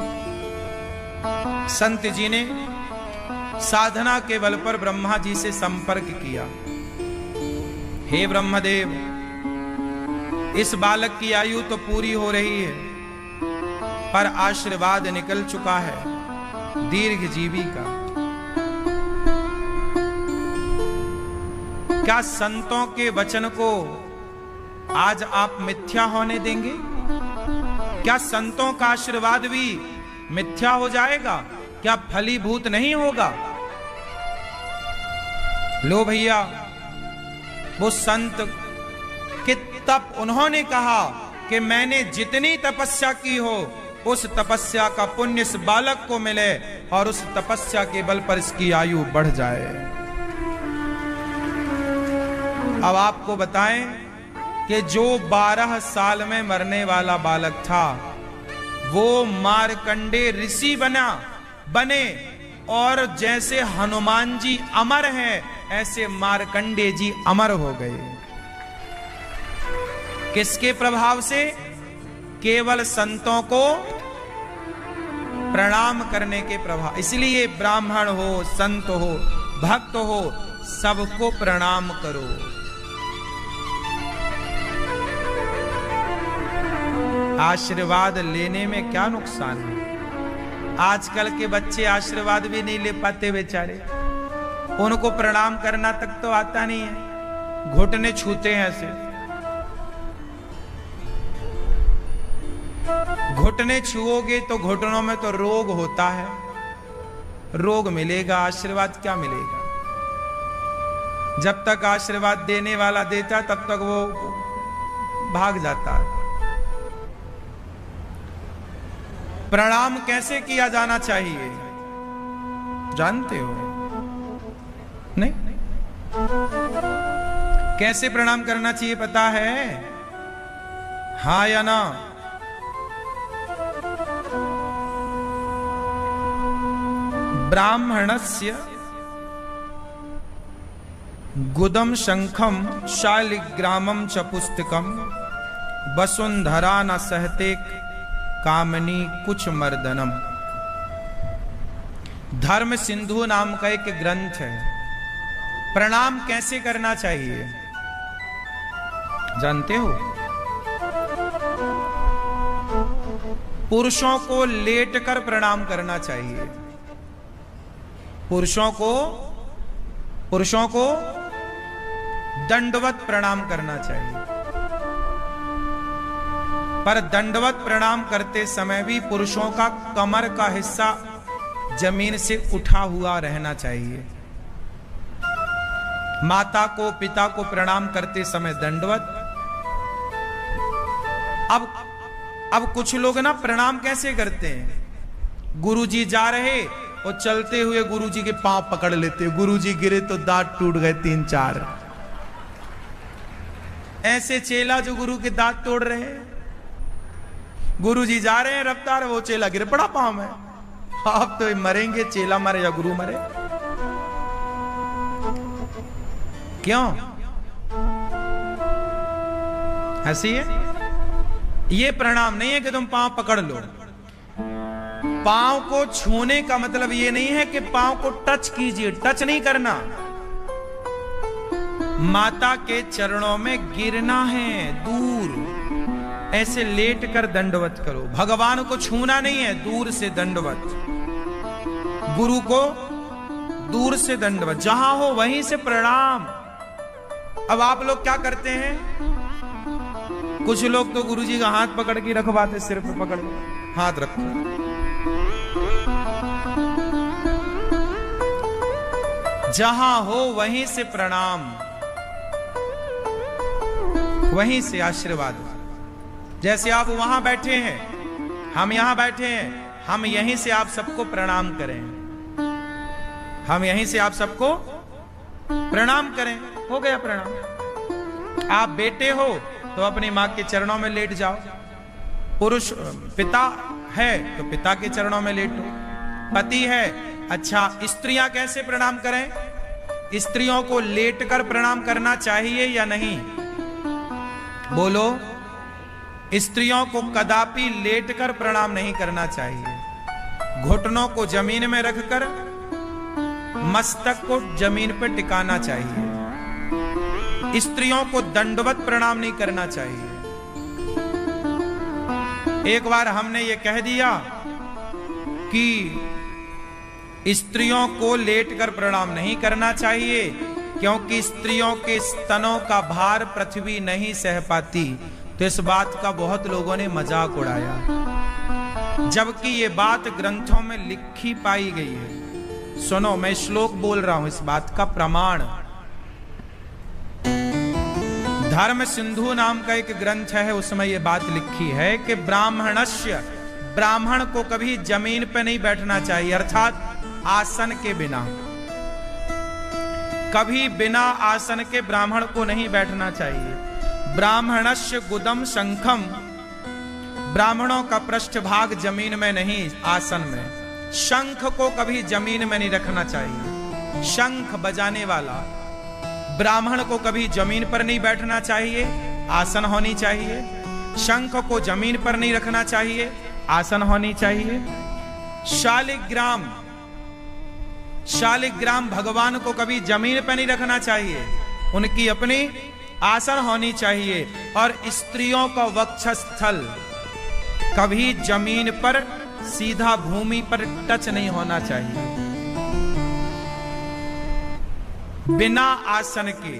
संत जी ने साधना के बल पर ब्रह्मा जी से संपर्क किया। हे ब्रह्मदेव, इस बालक की आयु तो पूरी हो रही है पर आशीर्वाद निकल चुका है दीर्घजीवी का। क्या संतों के वचन को आज आप मिथ्या होने देंगे? क्या संतों का आशीर्वाद भी मिथ्या हो जाएगा? क्या फलीभूत नहीं होगा? लो भैया, वो संत कि तब उन्होंने कहा कि मैंने जितनी तपस्या की हो उस तपस्या का पुण्य इस बालक को मिले और उस तपस्या के बल पर इसकी आयु बढ़ जाए। अब आपको बताएं कि जो 12 साल में मरने वाला बालक था वो मार्कंडे ऋषि बने और जैसे हनुमान जी अमर हैं ऐसे मार्कंडे जी अमर हो गए। किसके प्रभाव से? केवल संतों को प्रणाम करने के प्रभाव। इसलिए ब्राह्मण हो, संत हो, भक्त हो, सबको प्रणाम करो। आशीर्वाद लेने में क्या नुकसान है? आजकल के बच्चे आशीर्वाद भी नहीं ले पाते बेचारे, उनको प्रणाम करना तक तो आता नहीं है, घुटने छूते हैं ऐसे। घुटने छुओगे तो घुटनों में तो रोग होता है, रोग मिलेगा, आशीर्वाद क्या मिलेगा? जब तक आशीर्वाद देने वाला देता तब तक वो भाग जाता है। प्रणाम कैसे किया जाना चाहिए जानते हो? नहीं? कैसे प्रणाम करना चाहिए पता है? हाँ या ना? ब्राह्मणस्य गुदम शंखम शालिग्रामम च पुस्तकम वसुंधरा न सहते कामनी कुछ मर्दनम। धर्म सिंधु नाम का एक ग्रंथ है। प्रणाम कैसे करना चाहिए जानते हो? पुरुषों को लेटकर प्रणाम करना चाहिए। पुरुषों को दंडवत प्रणाम करना चाहिए। पर दंडवत प्रणाम करते समय भी पुरुषों का कमर का हिस्सा जमीन से उठा हुआ रहना चाहिए। माता को, पिता को प्रणाम करते समय दंडवत। अब कुछ लोग ना प्रणाम कैसे करते हैं? गुरुजी जा रहे और चलते हुए गुरुजी के पांव पकड़ लेते, गुरुजी गिरे तो दांत टूट गए 3-4। ऐसे चेला जो गुरु के दांत तोड़ रहे हैं, गुरु जी जा रहे हैं रफ्तार, वो चेला गिर पड़ा पांव में। आप तो मरेंगे, चेला मरे या गुरु मरे। क्यों हंसी है? ये प्रणाम नहीं है कि तुम पांव पकड़ लो। पांव को छूने का मतलब ये नहीं है कि पांव को टच कीजिए, टच नहीं करना। माता के चरणों में गिरना है, दूर ऐसे लेट कर दंडवत करो। भगवान को छूना नहीं है, दूर से दंडवत। गुरु को दूर से दंडवत, जहां हो वहीं से प्रणाम। अब आप लोग क्या करते हैं? कुछ लोग तो गुरुजी का हाथ पकड़ के रखवाते, सिर पे पकड़ के हाथ रखो। जहां हो वहीं से प्रणाम, वहीं से आशीर्वाद। जैसे आप वहां बैठे हैं, हम यहां बैठे हैं, हम यहीं से आप सबको प्रणाम करें। हम यहीं से आप सबको प्रणाम करें। हो गया प्रणाम। आप बेटे हो तो अपनी मां के चरणों में लेट जाओ। पुरुष पिता है तो पिता के चरणों में लेटो। पति है, अच्छा स्त्रियां कैसे प्रणाम करें? स्त्रियों को लेटकर प्रणाम करना चाहिए या नहीं? बोलो। स्त्रियों को कदापि लेटकर प्रणाम नहीं करना चाहिए। घुटनों को जमीन में रखकर मस्तक को जमीन पर टिकाना चाहिए। स्त्रियों को दंडवत प्रणाम नहीं करना चाहिए। एक बार हमने ये कह दिया कि स्त्रियों को लेटकर प्रणाम नहीं करना चाहिए क्योंकि स्त्रियों के स्तनों का भार पृथ्वी नहीं सह पाती, तो इस बात का बहुत लोगों ने मजाक उड़ाया, जबकि ये बात ग्रंथों में लिखी पाई गई है। सुनो, मैं श्लोक बोल रहा हूं, इस बात का प्रमाण। धर्म सिंधु नाम का एक ग्रंथ है, उसमें यह बात लिखी है कि ब्राह्मणस्य, ब्राह्मण को कभी जमीन पे नहीं बैठना चाहिए, अर्थात आसन के बिना। कभी बिना आसन के ब्राह्मण को नहीं बैठना चाहिए। ब्राह्मणस्य गुदम शंखम, ब्राह्मणों का पृष्ठभाग जमीन में नहीं, आसन में। शंख को कभी जमीन में नहीं रखना चाहिए। शंख बजाने वाला ब्राह्मण को कभी जमीन पर नहीं बैठना चाहिए, आसन होनी चाहिए। शंख को जमीन पर नहीं रखना चाहिए, आसन होनी चाहिए। शालिग्राम, शालिग्राम भगवान को कभी जमीन पर नहीं रखना चाहिए, उनकी अपनी आसन होनी चाहिए। और स्त्रियों का वक्षस्थल कभी जमीन पर, सीधा भूमि पर टच नहीं होना चाहिए। बिना आसन के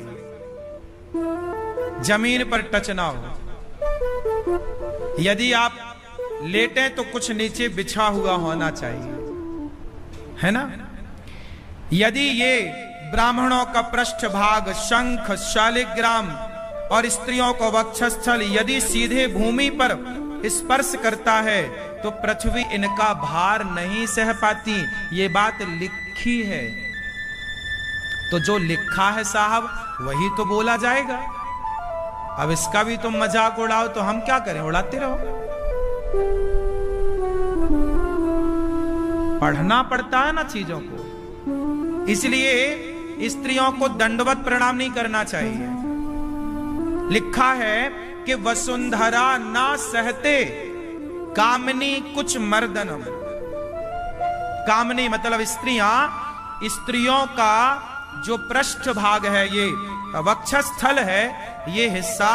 जमीन पर टच ना हो। यदि आप लेटे तो कुछ नीचे बिछा हुआ होना चाहिए, है ना? यदि ये ब्राह्मणों का पृष्ठभाग, शंख, शालिग्राम और स्त्रियों को वक्षस्थल यदि सीधे भूमि पर स्पर्श करता है तो पृथ्वी इनका भार नहीं सह पाती। ये बात लिखी है, तो जो लिखा है साहब वही तो बोला जाएगा। अब इसका भी तुम मजाक उड़ाओ तो हम क्या करें? उड़ाते रहो। पढ़ना पड़ता है ना चीजों को, इसलिए स्त्रियों को दंडवत प्रणाम नहीं करना चाहिए। लिखा है कि वसुंधरा ना सहते कामनी कुछ मर्दनम। कामनी मतलब स्त्रियां, स्त्रियों का जो पृष्ठ भाग है, ये वक्षस्थल है, ये हिस्सा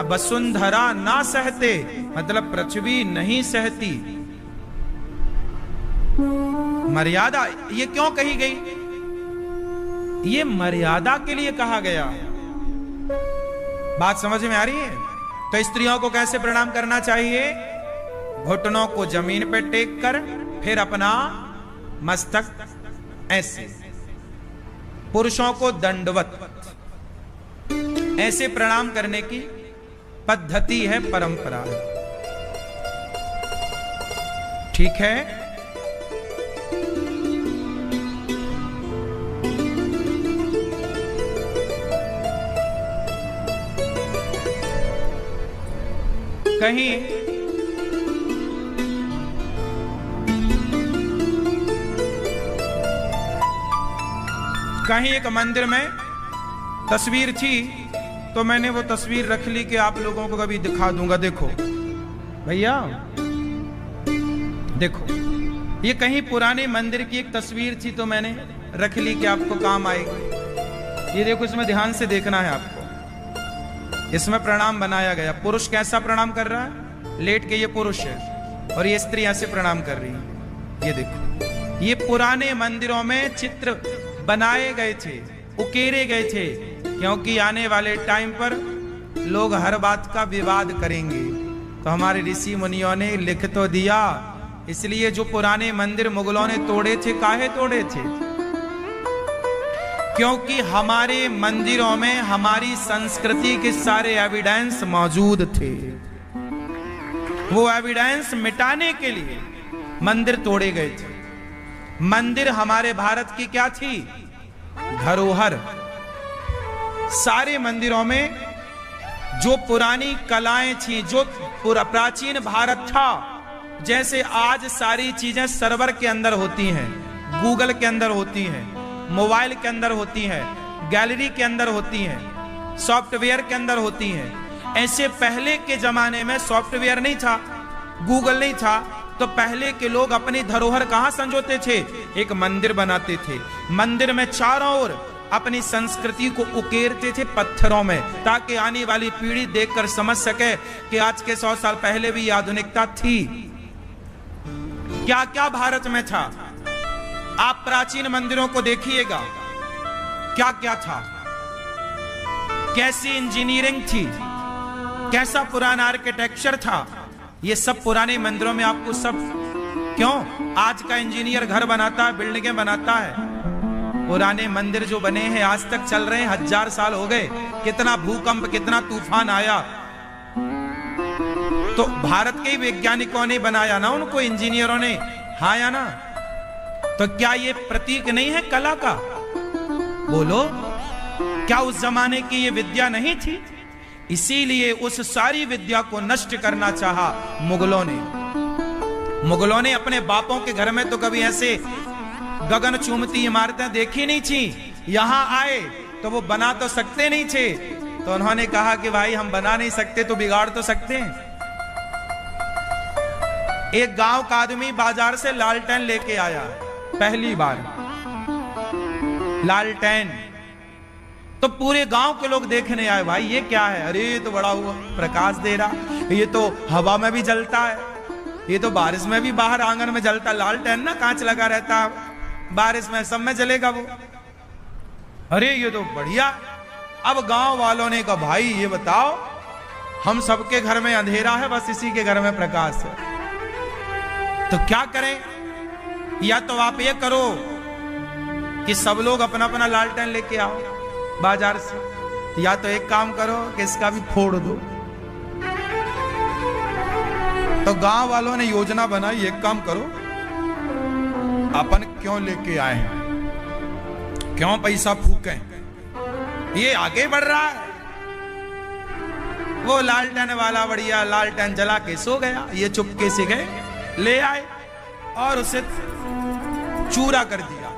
वसुंधरा ना सहते मतलब पृथ्वी नहीं सहती। मर्यादा ये क्यों कही गई? ये मर्यादा के लिए कहा गया। बात समझ में आ रही है? तो स्त्रियों को कैसे प्रणाम करना चाहिए? घुटनों को जमीन पर टेक कर फिर अपना मस्तक ऐसे। पुरुषों को दंडवत, ऐसे प्रणाम करने की पद्धति है, परंपरा है। ठीक है? कहीं एक मंदिर में तस्वीर थी, तो मैंने वो तस्वीर रख ली कि आप लोगों को कभी दिखा दूंगा। देखो भैया, देखो ये कहीं पुराने मंदिर की एक तस्वीर थी, तो मैंने रख ली कि आपको काम आएगी। ये देखो, इसमें ध्यान से देखना है आपको। इसमें प्रणाम बनाया गया। पुरुष कैसा प्रणाम कर रहा है? लेट के ये पुरुष है और ये स्त्री ऐसे प्रणाम कर रही है। ये देखो, ये पुराने मंदिरों में चित्र बनाए गए थे, उकेरे गए थे, क्योंकि आने वाले टाइम पर लोग हर बात का विवाद करेंगे। तो हमारे ऋषि मुनियों ने लिख तो दिया, इसलिए जो पुराने मंदिर मुगलों ने तोड़े थे, काहे तोड़े थे? क्योंकि हमारे मंदिरों में हमारी संस्कृति के सारे एविडेंस मौजूद थे। वो एविडेंस मिटाने के लिए मंदिर तोड़े गए थे। मंदिर हमारे भारत की क्या थी? धरोहर। सारे मंदिरों में जो पुरानी कलाएं थी, जो प्राचीन भारत था, जैसे आज सारी चीजें सर्वर के अंदर होती हैं, गूगल के अंदर होती हैं, मोबाइल के अंदर होती हैं, गैलरी के अंदर होती हैं, सॉफ्टवेयर के अंदर होती हैं, ऐसे पहले के जमाने में सॉफ्टवेयर नहीं था, गूगल नहीं था, तो पहले के लोग अपनी धरोहर कहां संजोते थे? एक मंदिर बनाते थे। मंदिर में चारों ओर अपनी संस्कृति को उकेरते थे पत्थरों में, ताकि आने वाली पीढ़ी देखकर समझ सके कि आज के 100 साल पहले भी आधुनिकता थी। क्या क्या भारत में था? आप प्राचीन मंदिरों को देखिएगा, क्या क्या था, कैसी इंजीनियरिंग थी, कैसा पुराना आर्किटेक्चर था। ये सब पुराने मंदिरों में आपको सब, क्यों आज का इंजीनियर घर बनाता है, बिल्डिंगें बनाता है, पुराने मंदिर जो बने हैं आज तक चल रहे हैं, 1000 साल हो गए। कितना भूकंप, कितना तूफान आया, तो भारत के ही वैज्ञानिकों ने बनाया ना, उनको इंजीनियरों ने, हाँ या ना? तो क्या ये प्रतीक नहीं है कला का? बोलो, क्या उस जमाने की ये विद्या नहीं थी? इसीलिए उस सारी विद्या को नष्ट करना चाहा मुगलों ने। मुगलों ने अपने बापों के घर में तो कभी ऐसे गगन चूमती इमारतें देखी नहीं थी। यहां आए तो वो बना तो सकते नहीं थे, तो उन्होंने कहा कि भाई हम बना नहीं सकते तो बिगाड़ तो सकते हैं। एक गांव का आदमी बाजार से लालटेन लेके आया पहली बार, लालटेन, तो पूरे गांव के लोग देखने आए, भाई ये क्या है? अरे ये तो बड़ा हुआ प्रकाश दे रहा, ये तो हवा में भी जलता है, ये तो बारिश में भी बाहर आंगन में जलता। लालटेन ना कांच लगा रहता, बारिश में सब में जलेगा वो। अरे ये तो बढ़िया। अब गांव वालों ने कहा, भाई ये बताओ, हम सबके घर में अंधेरा है, बस इसी के घर में प्रकाश है, तो क्या करें? या तो आप ये करो कि सब लोग अपना अपना लालटेन लेके आओ बाजार से, या तो एक काम करो कि इसका भी फोड़ दो। तो गांव वालों ने योजना बनाई, एक काम करो, अपन क्यों लेके आए हैं, क्यों पैसा फूकें, ये आगे बढ़ रहा है। वो लालटेन वाला बढ़िया लालटेन जला के सो गया, ये चुपके से गए, ले आए और उसे चूरा कर दिया।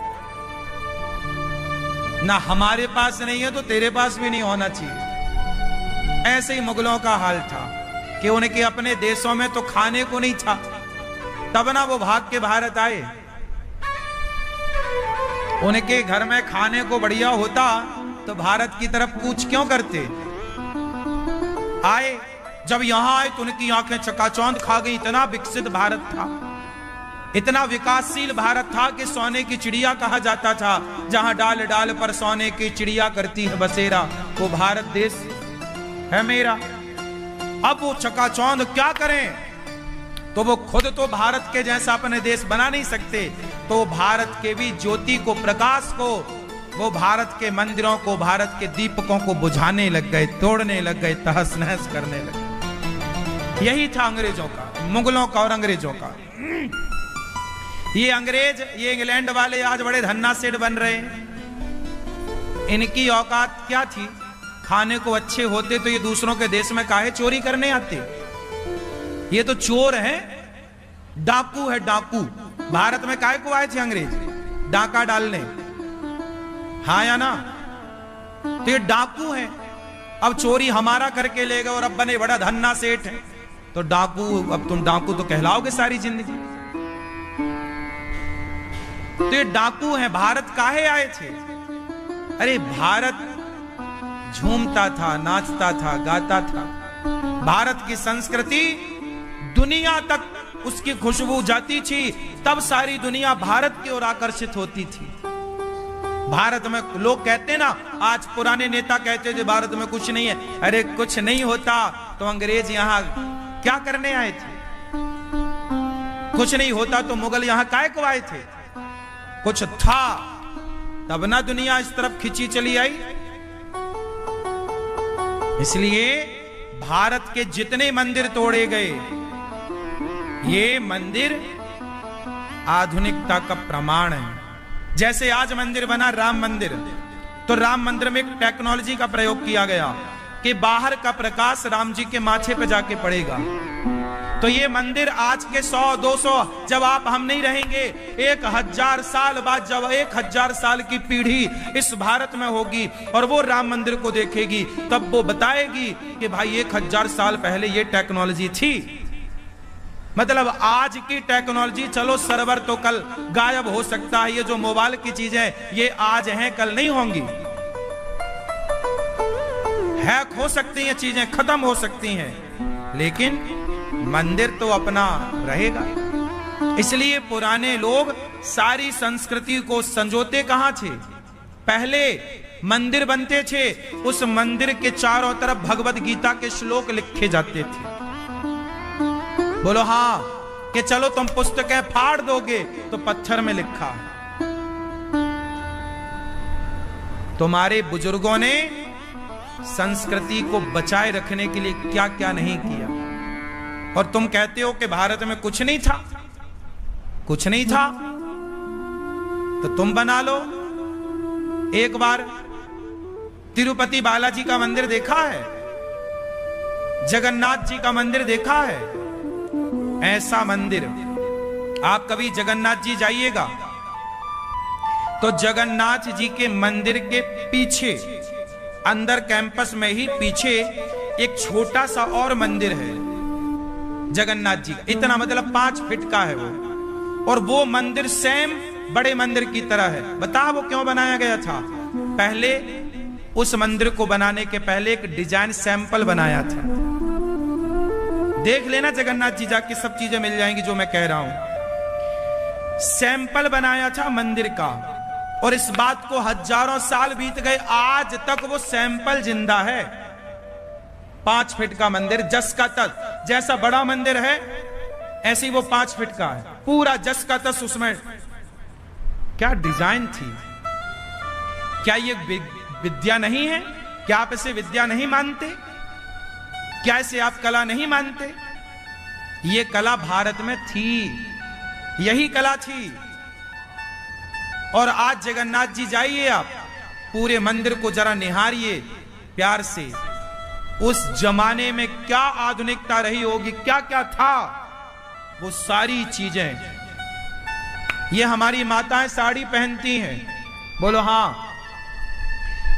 ना हमारे पास नहीं है तो तेरे पास भी नहीं होना चाहिए। ऐसे ही मुगलों का हाल था कि उनके अपने देशों में तो खाने को नहीं था, तब ना वो भाग के भारत आए। उनके घर में खाने को बढ़िया होता तो भारत की तरफ कूच क्यों करते? आए, जब यहां आए तो उनकी आंखें चकाचौंध खा गई। इतना विकसित भारत था, इतना विकासशील भारत था कि सोने की चिड़िया कहा जाता था। जहां डाल डाल पर सोने की चिड़िया करती है बसेरा, वो भारत देश है मेरा। अब वो चकाचौंध क्या करें? तो वो खुद तो भारत के जैसा अपने देश बना नहीं सकते, तो भारत के भी ज्योति को, प्रकाश को, वो भारत के मंदिरों को, भारत के दीपकों को बुझाने लग गए, तोड़ने लग गए, तहस नहस करने लगे। यही था अंग्रेजों का, मुगलों का और अंग्रेजों का। ये अंग्रेज, ये इंग्लैंड वाले आज बड़े धन्ना सेठ बन रहे हैं। इनकी औकात क्या थी? खाने को अच्छे होते तो ये दूसरों के देश में काहे चोरी करने आते? ये तो चोर है, डाकू है, डाकू। भारत में काहे को आए थे अंग्रेज? डाका डालने, हाँ या ना? तो ये डाकू है। अब चोरी हमारा करके ले गए और अब बने बड़ा धन्ना सेठ है, तो डाकू, अब तुम डाकू तो कहलाओगे सारी जिंदगी। तो ये डाकू है। भारत काहे आए थे? अरे भारत झूमता था, नाचता था, गाता था। भारत की संस्कृति दुनिया तक उसकी खुशबू जाती थी, तब सारी दुनिया भारत की ओर आकर्षित होती थी। भारत में लोग कहते ना, आज पुराने नेता कहते थे भारत में कुछ नहीं है। अरे कुछ नहीं होता तो अंग्रेज यहां क्या करने आए थे? कुछ नहीं होता तो मुगल यहां काहे को आए थे? कुछ था तब ना दुनिया इस तरफ खिंची चली आई। इसलिए भारत के जितने मंदिर तोड़े गए, ये मंदिर आधुनिकता का प्रमाण है। जैसे आज मंदिर बना राम मंदिर, तो राम मंदिर में एक टेक्नोलॉजी का प्रयोग किया गया कि बाहर का प्रकाश राम जी के माथे पे जाके पड़ेगा। तो ये मंदिर आज के 100-200 जब आप हम नहीं रहेंगे, 1000 साल बाद जब 1000 साल की पीढ़ी इस भारत में होगी और वो राम मंदिर को देखेगी, तब वो बताएगी कि भाई 1000 साल पहले ये टेक्नोलॉजी थी। मतलब आज की टेक्नोलॉजी, चलो सर्वर तो कल गायब हो सकता है, ये जो मोबाइल की चीजें ये आज हैं कल नहीं होंगी, हैक हो सकती हैं, चीजें खत्म हो सकती हैं, लेकिन मंदिर तो अपना रहेगा। इसलिए पुराने लोग सारी संस्कृति को संजोते कहां थे? पहले मंदिर बनते थे, उस मंदिर के चारों तरफ भगवत गीता के श्लोक लिखे जाते थे। बोलो हाँ, कि चलो तुम पुस्तकें फाड़ दोगे तो पत्थर में लिखा। तुम्हारे बुजुर्गों ने संस्कृति को बचाए रखने के लिए क्या क्या नहीं किया, और तुम कहते हो कि भारत में कुछ नहीं था। कुछ नहीं था तो तुम बना लो। एक बार तिरुपति बालाजी का मंदिर देखा है? जगन्नाथ जी का मंदिर देखा है? ऐसा मंदिर आप कभी जगन्नाथ जी जाइएगा तो जगन्नाथ जी के मंदिर के पीछे, अंदर कैंपस में ही पीछे एक छोटा सा और मंदिर है जगन्नाथ जी का। इतना मतलब 5 फीट का है वो, और वो मंदिर सेम बड़े मंदिर की तरह है। बता वो क्यों बनाया गया था? पहले उस मंदिर को बनाने के पहले एक डिजाइन सैंपल बनाया था। देख लेना जगन्नाथ जी जाके, सब चीजें मिल जाएंगी जो मैं कह रहा हूं। सैंपल बनाया था मंदिर का, और इस बात को हजारों साल बीत गए, आज तक वो सैंपल जिंदा है। 5 फीट का मंदिर, जस का तस, जैसा बड़ा मंदिर है ऐसे ही वो 5 फीट का है, पूरा जस का तस। उसमें क्या डिजाइन थी! क्या ये विद्या नहीं है? क्या आप इसे विद्या नहीं मानते? क्या इसे आप कला नहीं मानते? ये कला भारत में थी, यही कला थी। और आज जगन्नाथ जी जाइए आप, पूरे मंदिर को जरा निहारिए प्यार से। उस जमाने में क्या आधुनिकता रही होगी, क्या क्या था, वो सारी चीजें। ये हमारी माताएं साड़ी पहनती हैं, बोलो हाँ।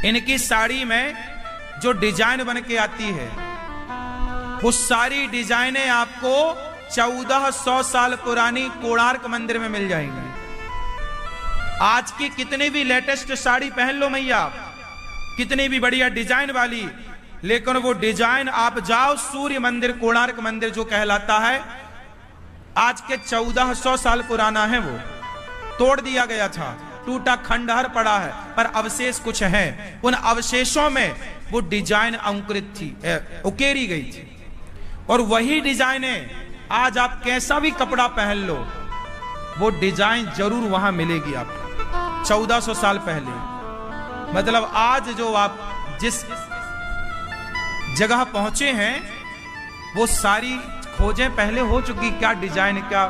इनकी साड़ी में जो डिजाइन बन के आती है, वो सारी डिजाइनें आपको 1400 साल पुरानी कोणार्क मंदिर में मिल जाएंगी। आज की कितनी भी लेटेस्ट साड़ी पहन लो मैया, कितनी भी बढ़िया डिजाइन वाली, लेकिन वो डिजाइन आप जाओ सूर्य मंदिर, कोणार्क मंदिर जो कहलाता है, आज के 1400 साल पुराना है। वो तोड़ दिया गया था, टूटा खंडहर पड़ा है, पर अवशेष कुछ है। उन अवशेषों में वो डिजाइन अंकुरित थी, उकेरी गई थी। और वही डिजाइनें आज आप कैसा भी कपड़ा पहन लो, वो डिजाइन जरूर वहां मिलेगी आपको 1400 साल पहले। मतलब आज जो आप जिस जगह पहुंचे हैं, वो सारी खोजें पहले हो चुकी। क्या डिजाइन, क्या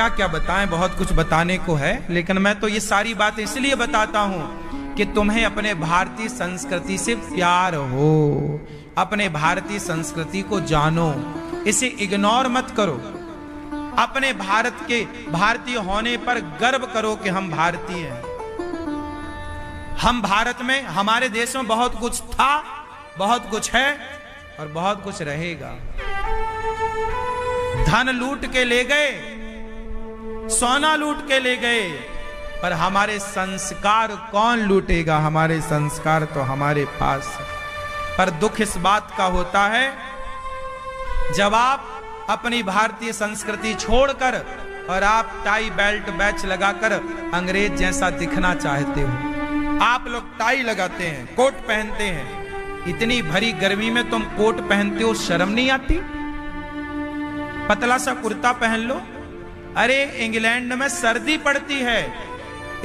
क्या बताएं, बहुत कुछ बताने को है, लेकिन मैं तो ये सारी बातें इसलिए बताता हूं कि तुम्हें अपने भारतीय संस्कृति से प्यार हो। अपने भारतीय संस्कृति को जानो, इसे इग्नोर मत करो। अपने भारत के भारतीय होने पर गर्व करो कि हम भारतीय हैं। हम भारत में, हमारे देश में बहुत कुछ था, बहुत कुछ है और बहुत कुछ रहेगा। धन लूट के ले गए, सोना लूट के ले गए, पर हमारे संस्कार कौन लूटेगा? हमारे संस्कार तो हमारे पास है। पर दुख इस बात का होता है जब आप अपनी भारतीय संस्कृति छोड़कर और आप टाई बेल्ट बैच लगाकर अंग्रेज जैसा दिखना चाहते हो। आप लोग टाई लगाते हैं, कोट पहनते हैं। इतनी भरी गर्मी में तुम कोट पहनते हो, शर्म नहीं आती? पतला सा कुर्ता पहन लो। अरे इंग्लैंड में सर्दी पड़ती है,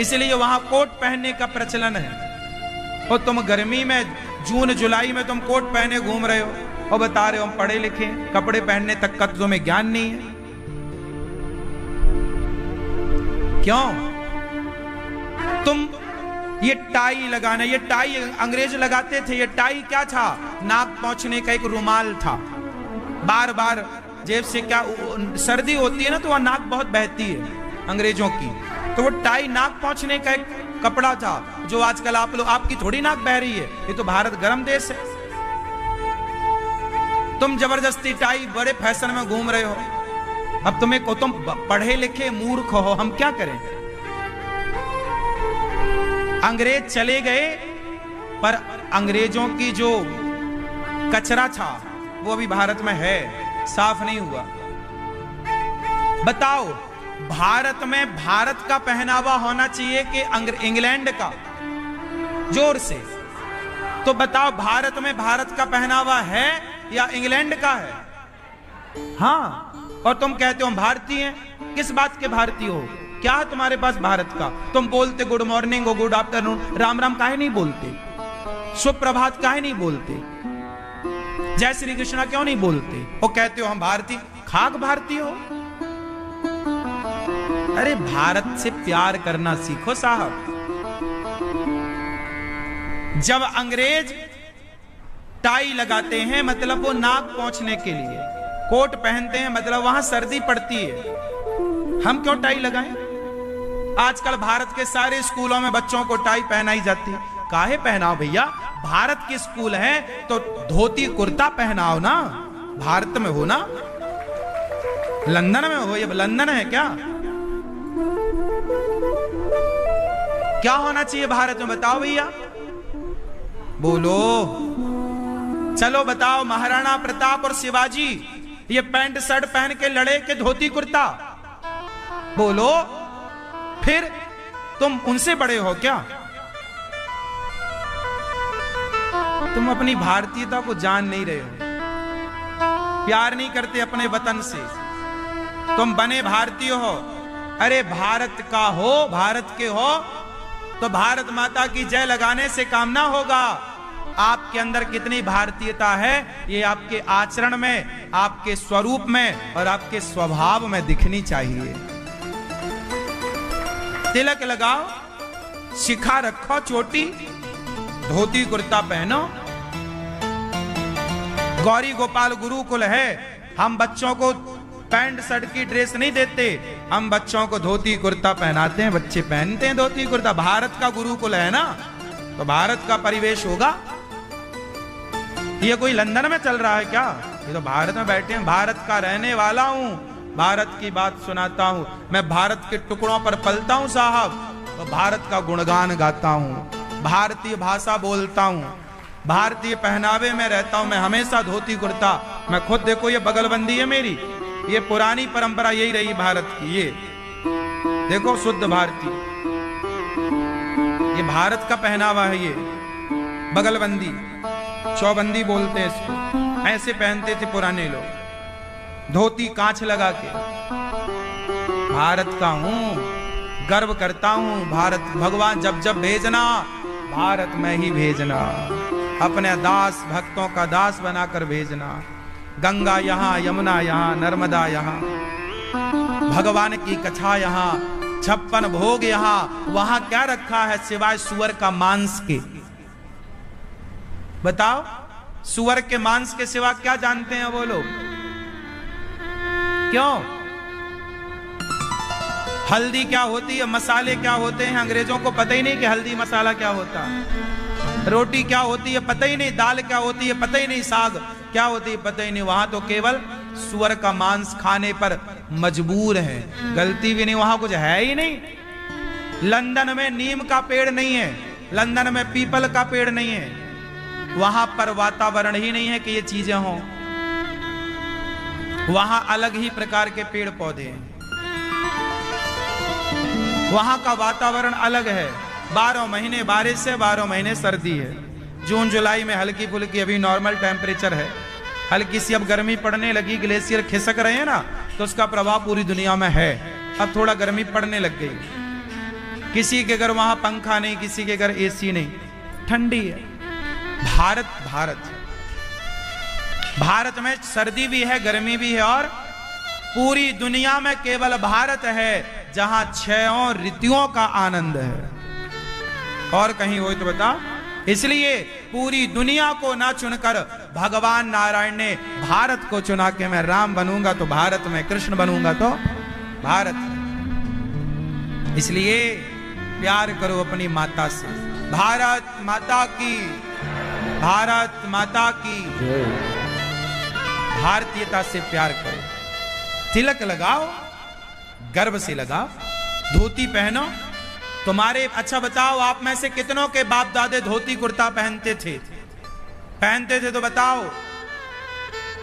इसलिए वहां कोट पहनने का प्रचलन है। और तुम गर्मी में, जून जुलाई में तुम कोट पहने घूम रहे हो और बता रहे हो हम पढ़े लिखे, कपड़े पहनने तक का तुम्हें ज्ञान नहीं है। क्यों? तुम ये टाई लगाना, ये टाई अंग्रेज लगाते थे। ये टाई क्या था? नाक पहुंचने का एक रुमाल था। बार बार जेब से, क्या सर्दी होती है ना तो वह नाक बहुत बहती है अंग्रेजों की, तो वो टाई नाक पहुंचने का एक कपड़ा था। जो आजकल आप लोग, आपकी थोड़ी नाक बह रही है, ये तो भारत गर्म देश है। तुम जबरदस्ती टाई बड़े फैशन में घूम रहे हो। अब तुम्हें को, तुम पढ़े लिखे मूर्ख हो, हम क्या करें? अंग्रेज चले गए, पर अंग्रेजों की जो कचरा था वो अभी भारत में है, साफ नहीं हुआ। बताओ, भारत में भारत का पहनावा होना चाहिए कि इंग्लैंड का? जोर से तो बताओ, भारत में भारत का पहनावा है या इंग्लैंड का है? हाँ, और तुम कहते हो हम भारतीय हैं। किस बात के भारतीय हो? क्या है तुम्हारे पास भारत का? तुम बोलते गुड मॉर्निंग और गुड आफ्टरनून, राम राम काहे नहीं बोलते? सुप्रभात काहे नहीं बोलते? जय श्री कृष्णा क्यों नहीं बोलते? वो कहते हो हम भारतीय। खाक भारतीय हो? अरे भारत से प्यार करना सीखो साहब। जब अंग्रेज टाई लगाते हैं मतलब वो नाक पहुंचने के लिए, कोट पहनते हैं मतलब वहां सर्दी पड़ती है। हम क्यों टाई लगाएं? आजकल भारत के सारे स्कूलों में बच्चों को टाई पहनाई जाती है। काहे पहनाओ भैया? भारत के स्कूल है तो धोती कुर्ता पहनाओ ना। भारत में हो ना, लंदन में हो? ये लंदन है क्या? क्या होना चाहिए भारत में? बताओ भैया, बोलो। चलो बताओ, महाराणा प्रताप और शिवाजी ये पैंट शर्ट पहन के लड़े के धोती कुर्ता? बोलो। फिर तुम उनसे बड़े हो क्या? तुम अपनी भारतीयता को जान नहीं रहे हो, प्यार नहीं करते अपने वतन से। तुम बने भारतीय हो। अरे भारत का हो, भारत के हो तो भारत माता की जय लगाने से काम ना होगा। आपके अंदर कितनी भारतीयता है ये आपके आचरण में, आपके स्वरूप में और आपके स्वभाव में दिखनी चाहिए। तिलक लगाओ, शिखा रखो, चोटी, धोती कुर्ता पहनो। गौरी गोपाल गुरुकुल है, हम बच्चों को पैंट शर्ट की ड्रेस नहीं देते, हम बच्चों को धोती कुर्ता पहनाते हैं। बच्चे पहनते हैं धोती कुर्ता। भारत का गुरुकुल है ना, तो भारत का परिवेश होगा। ये कोई लंदन में चल रहा है क्या? ये तो भारत में बैठे हैं। भारत का रहने वाला हूं, भारत की बात सुनाता हूं। मैं भारत के टुकड़ों पर पलता हूं साहब, तो भारत का गुणगान गाता हूं, भारतीय भाषा बोलता हूं, भारतीय पहनावे में रहता हूं। मैं हमेशा धोती कुर्ता। मैं खुद, देखो ये बगलबंदी है मेरी, ये पुरानी परंपरा यही रही भारत की। ये देखो शुद्ध भारतीय, ये भारत का पहनावा है। ये बगलबंदी, चौबंदी बोलते हैं इसको। ऐसे पहनते थे पुराने लोग, धोती कांच लगा के। भारत का हूं, गर्व करता हूं। भारत, भगवान जब जब भेजना भारत में ही भेजना, अपने दास भक्तों का दास बनाकर भेजना। गंगा यहाँ, यमुना यहाँ, नर्मदा यहाँ, भगवान की कथा यहाँ, 56 भोग यहाँ। वहां क्या रखा है सिवाय सुअर का मांस के? बताओ। सुअर के मांस के सिवा क्या जानते हैं वो लोग? क्यों? हल्दी क्या होती है, मसाले क्या होते हैं, अंग्रेजों को पता ही नहीं कि हल्दी मसाला क्या होता है। रोटी क्या होती है पता ही नहीं, दाल क्या होती है पता ही नहीं, साग क्या होती है पता ही नहीं। वहां तो केवल सुअर का मांस खाने पर मजबूर है, गलती भी नहीं, वहां कुछ है ही नहीं। लंदन में नीम का पेड़ नहीं है, लंदन में पीपल का पेड़ नहीं है, वहां पर वातावरण ही नहीं है कि ये चीजें हों। वहां अलग ही प्रकार के पेड़ पौधे हैं, वहां का वातावरण अलग है। 12 महीने बारिश है, 12 महीने सर्दी है। जून जुलाई में हल्की फुल्की अभी नॉर्मल टेम्परेचर है, हल्की सी अब गर्मी पड़ने लगी, ग्लेशियर खिसक रहे हैं ना, तो उसका प्रभाव पूरी दुनिया में है। अब थोड़ा गर्मी पड़ने लग गई। किसी के घर वहां पंखा नहीं, किसी के घर एसी नहीं, ठंडी है। भारत में सर्दी भी है, गर्मी भी है, और पूरी दुनिया में केवल भारत है जहां 6 ऋतुओं का आनंद है। और कहीं हो तो बता। इसलिए पूरी दुनिया को ना चुनकर भगवान नारायण ने भारत को चुना के मैं राम बनूंगा तो भारत में, कृष्ण बनूंगा तो भारत। इसलिए प्यार करो अपनी माता से। भारत माता की, भारत माता की। भारतीयता से प्यार करो, तिलक लगाओ, गर्व से लगाओ, धोती पहनो। तुम्हारे, अच्छा बताओ, आप में से कितनों के बाप दादे धोती कुर्ता पहनते थे? पहनते थे तो बताओ,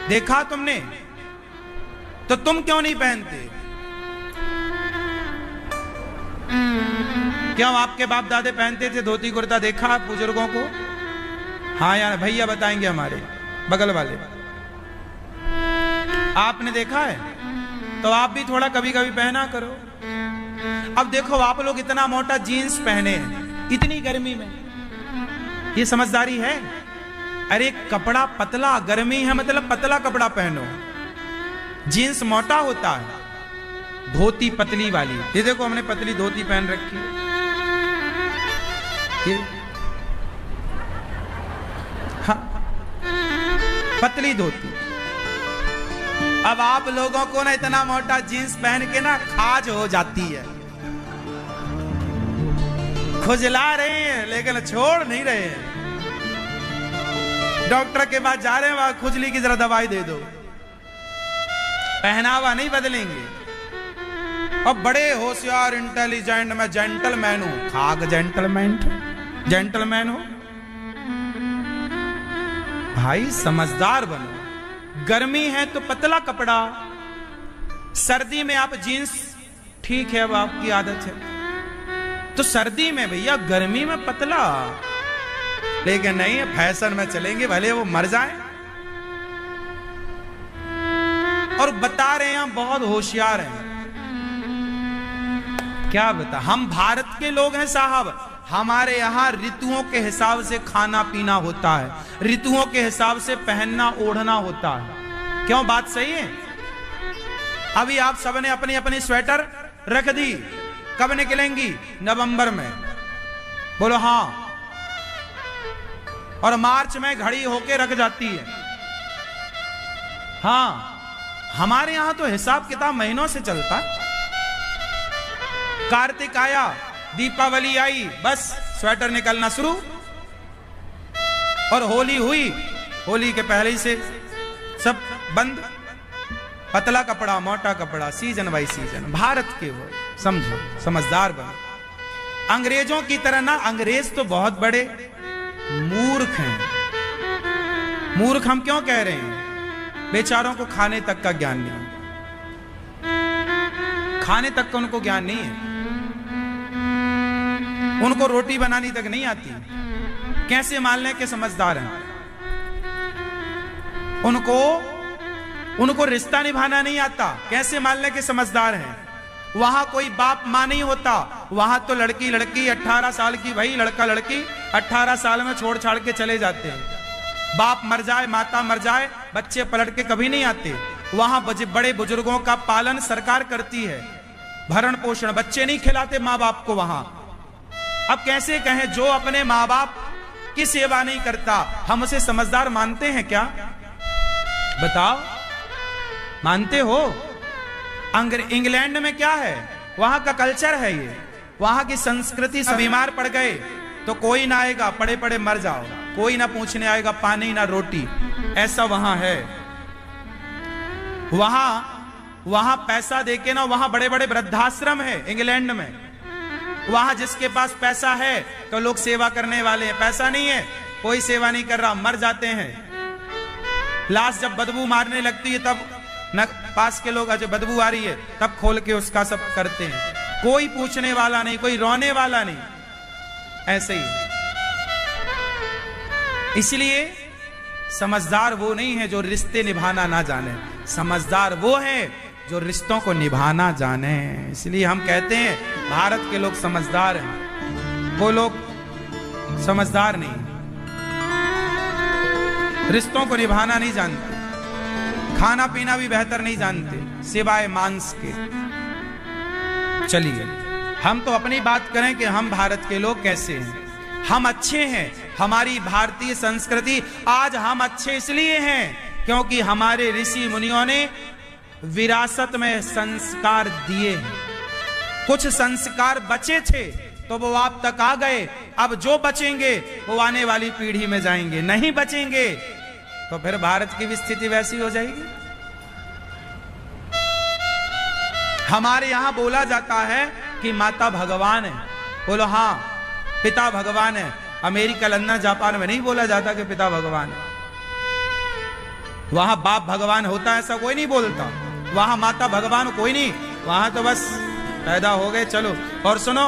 देखा तुमने? तो तुम क्यों नहीं पहनते? क्यों आपके बाप दादे पहनते थे धोती कुर्ता? देखा आप बुजुर्गों को? हाँ यार, भैया बताएंगे हमारे बगल वाले। आपने देखा है? तो आप भी थोड़ा कभी कभी पहना करो। अब देखो, आप लोग इतना मोटा जीन्स पहने इतनी गर्मी में, ये समझदारी है? अरे कपड़ा पतला, गर्मी है मतलब पतला कपड़ा पहनो। जीन्स मोटा होता है, धोती पतली वाली। ये देखो हमने पतली धोती पहन रखी है, ये हाँ, पतली धोती। अब आप लोगों को ना इतना मोटा जीन्स पहन के ना खाज हो जाती है, खुजला रहे हैं लेकिन छोड़ नहीं रहे हैं। डॉक्टर के पास जा रहे हैं, वहां खुजली की जरा दवाई दे दो, पहनावा नहीं बदलेंगे। अब बड़े होशियार इंटेलिजेंट, मैं जेंटलमैन हूं। खाग जेंटलमैन, जेंटलमैन हो भाई, समझदार बनो। गर्मी है तो पतला कपड़ा, सर्दी में आप जीन्स, ठीक है अब आपकी आदत है तो सर्दी में भैया, गर्मी में पतला। लेकिन नहीं, फैशन में चलेंगे, भले वो मर जाए। और बता रहे हैं हम बहुत होशियार हैं। क्या बता, हम भारत के लोग हैं साहब। हमारे यहां ऋतुओं के हिसाब से खाना पीना होता है, ऋतुओं के हिसाब से पहनना ओढ़ना होता है। क्यों, बात सही है? अभी आप सबने अपनी अपनी स्वेटर रख दी, कब निकलेंगी? नवंबर में, बोलो हाँ। और मार्च में घड़ी होके रख जाती है। हाँ, हमारे यहां तो हिसाब किताब महीनों से चलता है। कार्तिक आया, दीपावली आई, बस स्वेटर निकलना शुरू। और होली हुई, होली के पहले ही से सब बंद। पतला कपड़ा, मोटा कपड़ा, सीजन बाई सीजन। भारत के वो, समझो, समझदार बनो। अंग्रेजों की तरह ना, अंग्रेज तो बहुत बड़े मूर्ख हैं। मूर्ख हम क्यों कह रहे हैं? बेचारों को खाने तक का ज्ञान नहीं, खाने तक का उनको ज्ञान नहीं है। उनको रोटी बनानी तक नहीं आती, कैसे मान लें कि समझदार हैं? उनको रिश्ता निभाना नहीं आता, कैसे मान लें कि समझदार हैं? वहां कोई बाप मां नहीं होता, वहां तो लड़की 18 साल की, भाई लड़का लड़की 18 साल में छोड़ छाड़ के चले जाते हैं। बाप मर जाए, माता मर जाए, बच्चे पलट के कभी नहीं आते। वहां बड़े बुजुर्गों का पालन सरकार करती है, भरण पोषण। बच्चे नहीं खिलाते माँ बाप को वहां। अब कैसे कहें, जो अपने माँ बाप की सेवा नहीं करता, हम उसे समझदार मानते हैं क्या? बताओ, मानते हो? इंग्लैंड में क्या है, वहां का कल्चर है ये, वहां की संस्कृति। सब बीमार पड़ गए तो कोई ना आएगा, पड़े पड़े मर जाओ, कोई ना पूछने आएगा, पानी ना रोटी, ऐसा वहां है। वहां पैसा देके ना, वहां बड़े बड़े वृद्धाश्रम है इंग्लैंड में। वहां जिसके पास पैसा है तो लोग सेवा करने वाले हैं, पैसा नहीं है कोई सेवा नहीं कर रहा, मर जाते हैं। लाश जब बदबू मारने लगती है तब न पास के लोग, अच्छा बदबू आ रही है, तब खोल के उसका सब करते हैं, कोई पूछने वाला नहीं, कोई रोने वाला नहीं, ऐसे ही। इसलिए समझदार वो नहीं है जो रिश्ते निभाना ना जाने, समझदार वो है जो रिश्तों को निभाना जाने। इसलिए हम कहते हैं भारत के लोग समझदार हैं, वो लोग समझदार नहीं, रिश्तों को निभाना नहीं जानते, खाना पीना भी बेहतर नहीं जानते सिवाय मांस के। चलिए हम तो अपनी बात करें कि हम भारत के लोग कैसे हैं। हम अच्छे हैं, हमारी भारतीय संस्कृति, आज हम अच्छे इसलिए हैं क्योंकि हमारे ऋषि मुनियों ने विरासत में संस्कार दिए हैं। कुछ संस्कार बचे थे तो वो आप तक आ गए, अब जो बचेंगे वो आने वाली पीढ़ी में जाएंगे, नहीं बचेंगे तो फिर भारत की भी स्थिति वैसी हो जाएगी। हमारे यहां बोला जाता है कि माता भगवान है, बोलो हाँ, पिता भगवान है। अमेरिका, लंदन, जापान में नहीं बोला जाता कि पिता भगवान है, वहां बाप भगवान होता है ऐसा कोई नहीं बोलता, वहां माता भगवान कोई नहीं, वहां तो बस पैदा हो गए चलो। और सुनो,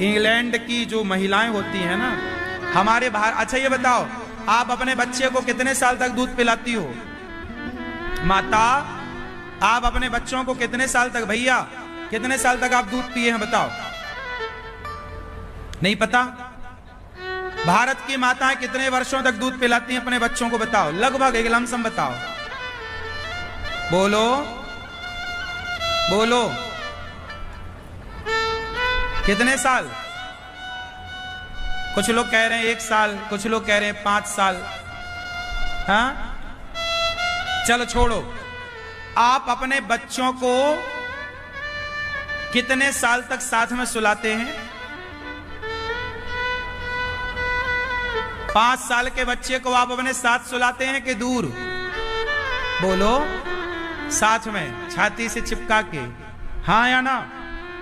इंग्लैंड की जो महिलाएं होती हैं ना, हमारे बाहर, अच्छा ये बताओ, आप अपने बच्चे को कितने साल तक दूध पिलाती हो? माता, आप अपने बच्चों को कितने साल तक, भैया कितने साल तक आप दूध पिए हैं बताओ? नहीं पता? भारत की माताएं कितने वर्षों तक दूध पिलाती हैं अपने बच्चों को बताओ, लगभग एक लमसम बताओ, बोलो बोलो, कितने साल? कुछ लोग कह रहे हैं 1 साल, कुछ लोग कह रहे हैं 5 साल। हाँ चलो छोड़ो, आप अपने बच्चों को कितने साल तक साथ में सुलाते हैं? 5 साल के बच्चे को आप अपने साथ सुलाते हैं कि दूर? बोलो, साथ में, छाती से चिपका के, हाँ या ना?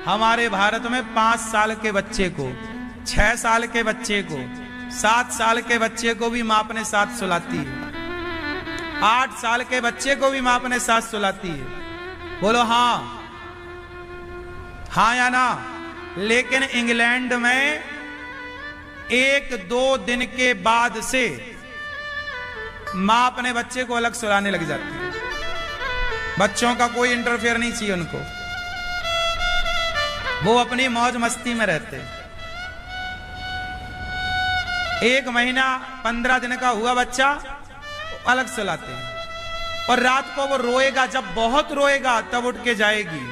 हमारे भारत में 5 साल के बच्चे को, 6 साल के बच्चे को, 7 साल के बच्चे को भी मां अपने साथ सुलाती है, 8 साल के बच्चे को भी मां अपने साथ सुलाती है। बोलो हाँ, हाँ या ना? लेकिन इंग्लैंड में 1-2 दिन के बाद से मां अपने बच्चे को अलग सुलाने लग जाती है, बच्चों का कोई इंटरफेयर नहीं चाहिए उनको, वो अपनी मौज मस्ती में रहते। 1 महीना 15 दिन का हुआ बच्चा अलग सुलाते हैं, और रात को वो रोएगा, जब बहुत रोएगा तब उठ के जाएगी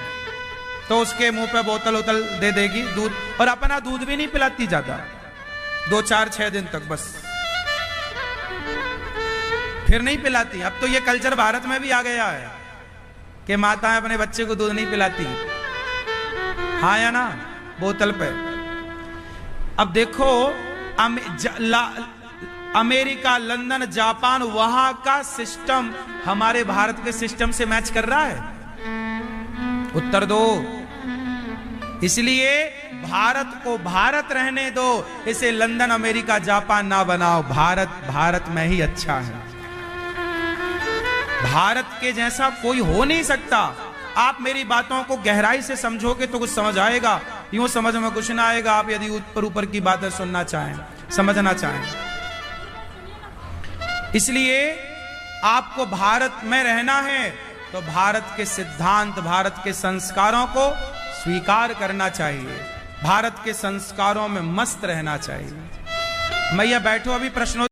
तो उसके मुंह पे बोतल उतल दे देगी दूध, और अपना दूध भी नहीं पिलाती ज्यादा, 2, 4, 6 दिन तक बस, फिर नहीं पिलाती। अब तो ये कल्चर भारत में भी आ गया है कि माताएं अपने बच्चे को दूध नहीं पिलाती, हाँ या ना? बोतल पे। अब देखो अमेरिका, लंदन, जापान, वहां का सिस्टम हमारे भारत के सिस्टम से मैच कर रहा है? उत्तर दो। इसलिए भारत को भारत रहने दो, इसे लंदन, अमेरिका, जापान ना बनाओ, भारत भारत में ही अच्छा है। भारत के जैसा कोई हो नहीं सकता। आप मेरी बातों को गहराई से समझोगे तो कुछ समझ आएगा, यूं समझ में कुछ ना आएगा। आप यदि ऊपर ऊपर की बातें सुनना चाहें, समझना चाहें, इसलिए आपको भारत में रहना है तो भारत के सिद्धांत, भारत के संस्कारों को स्वीकार करना चाहिए, भारत के संस्कारों में मस्त रहना चाहिए। मैया बैठो, अभी प्रश्नों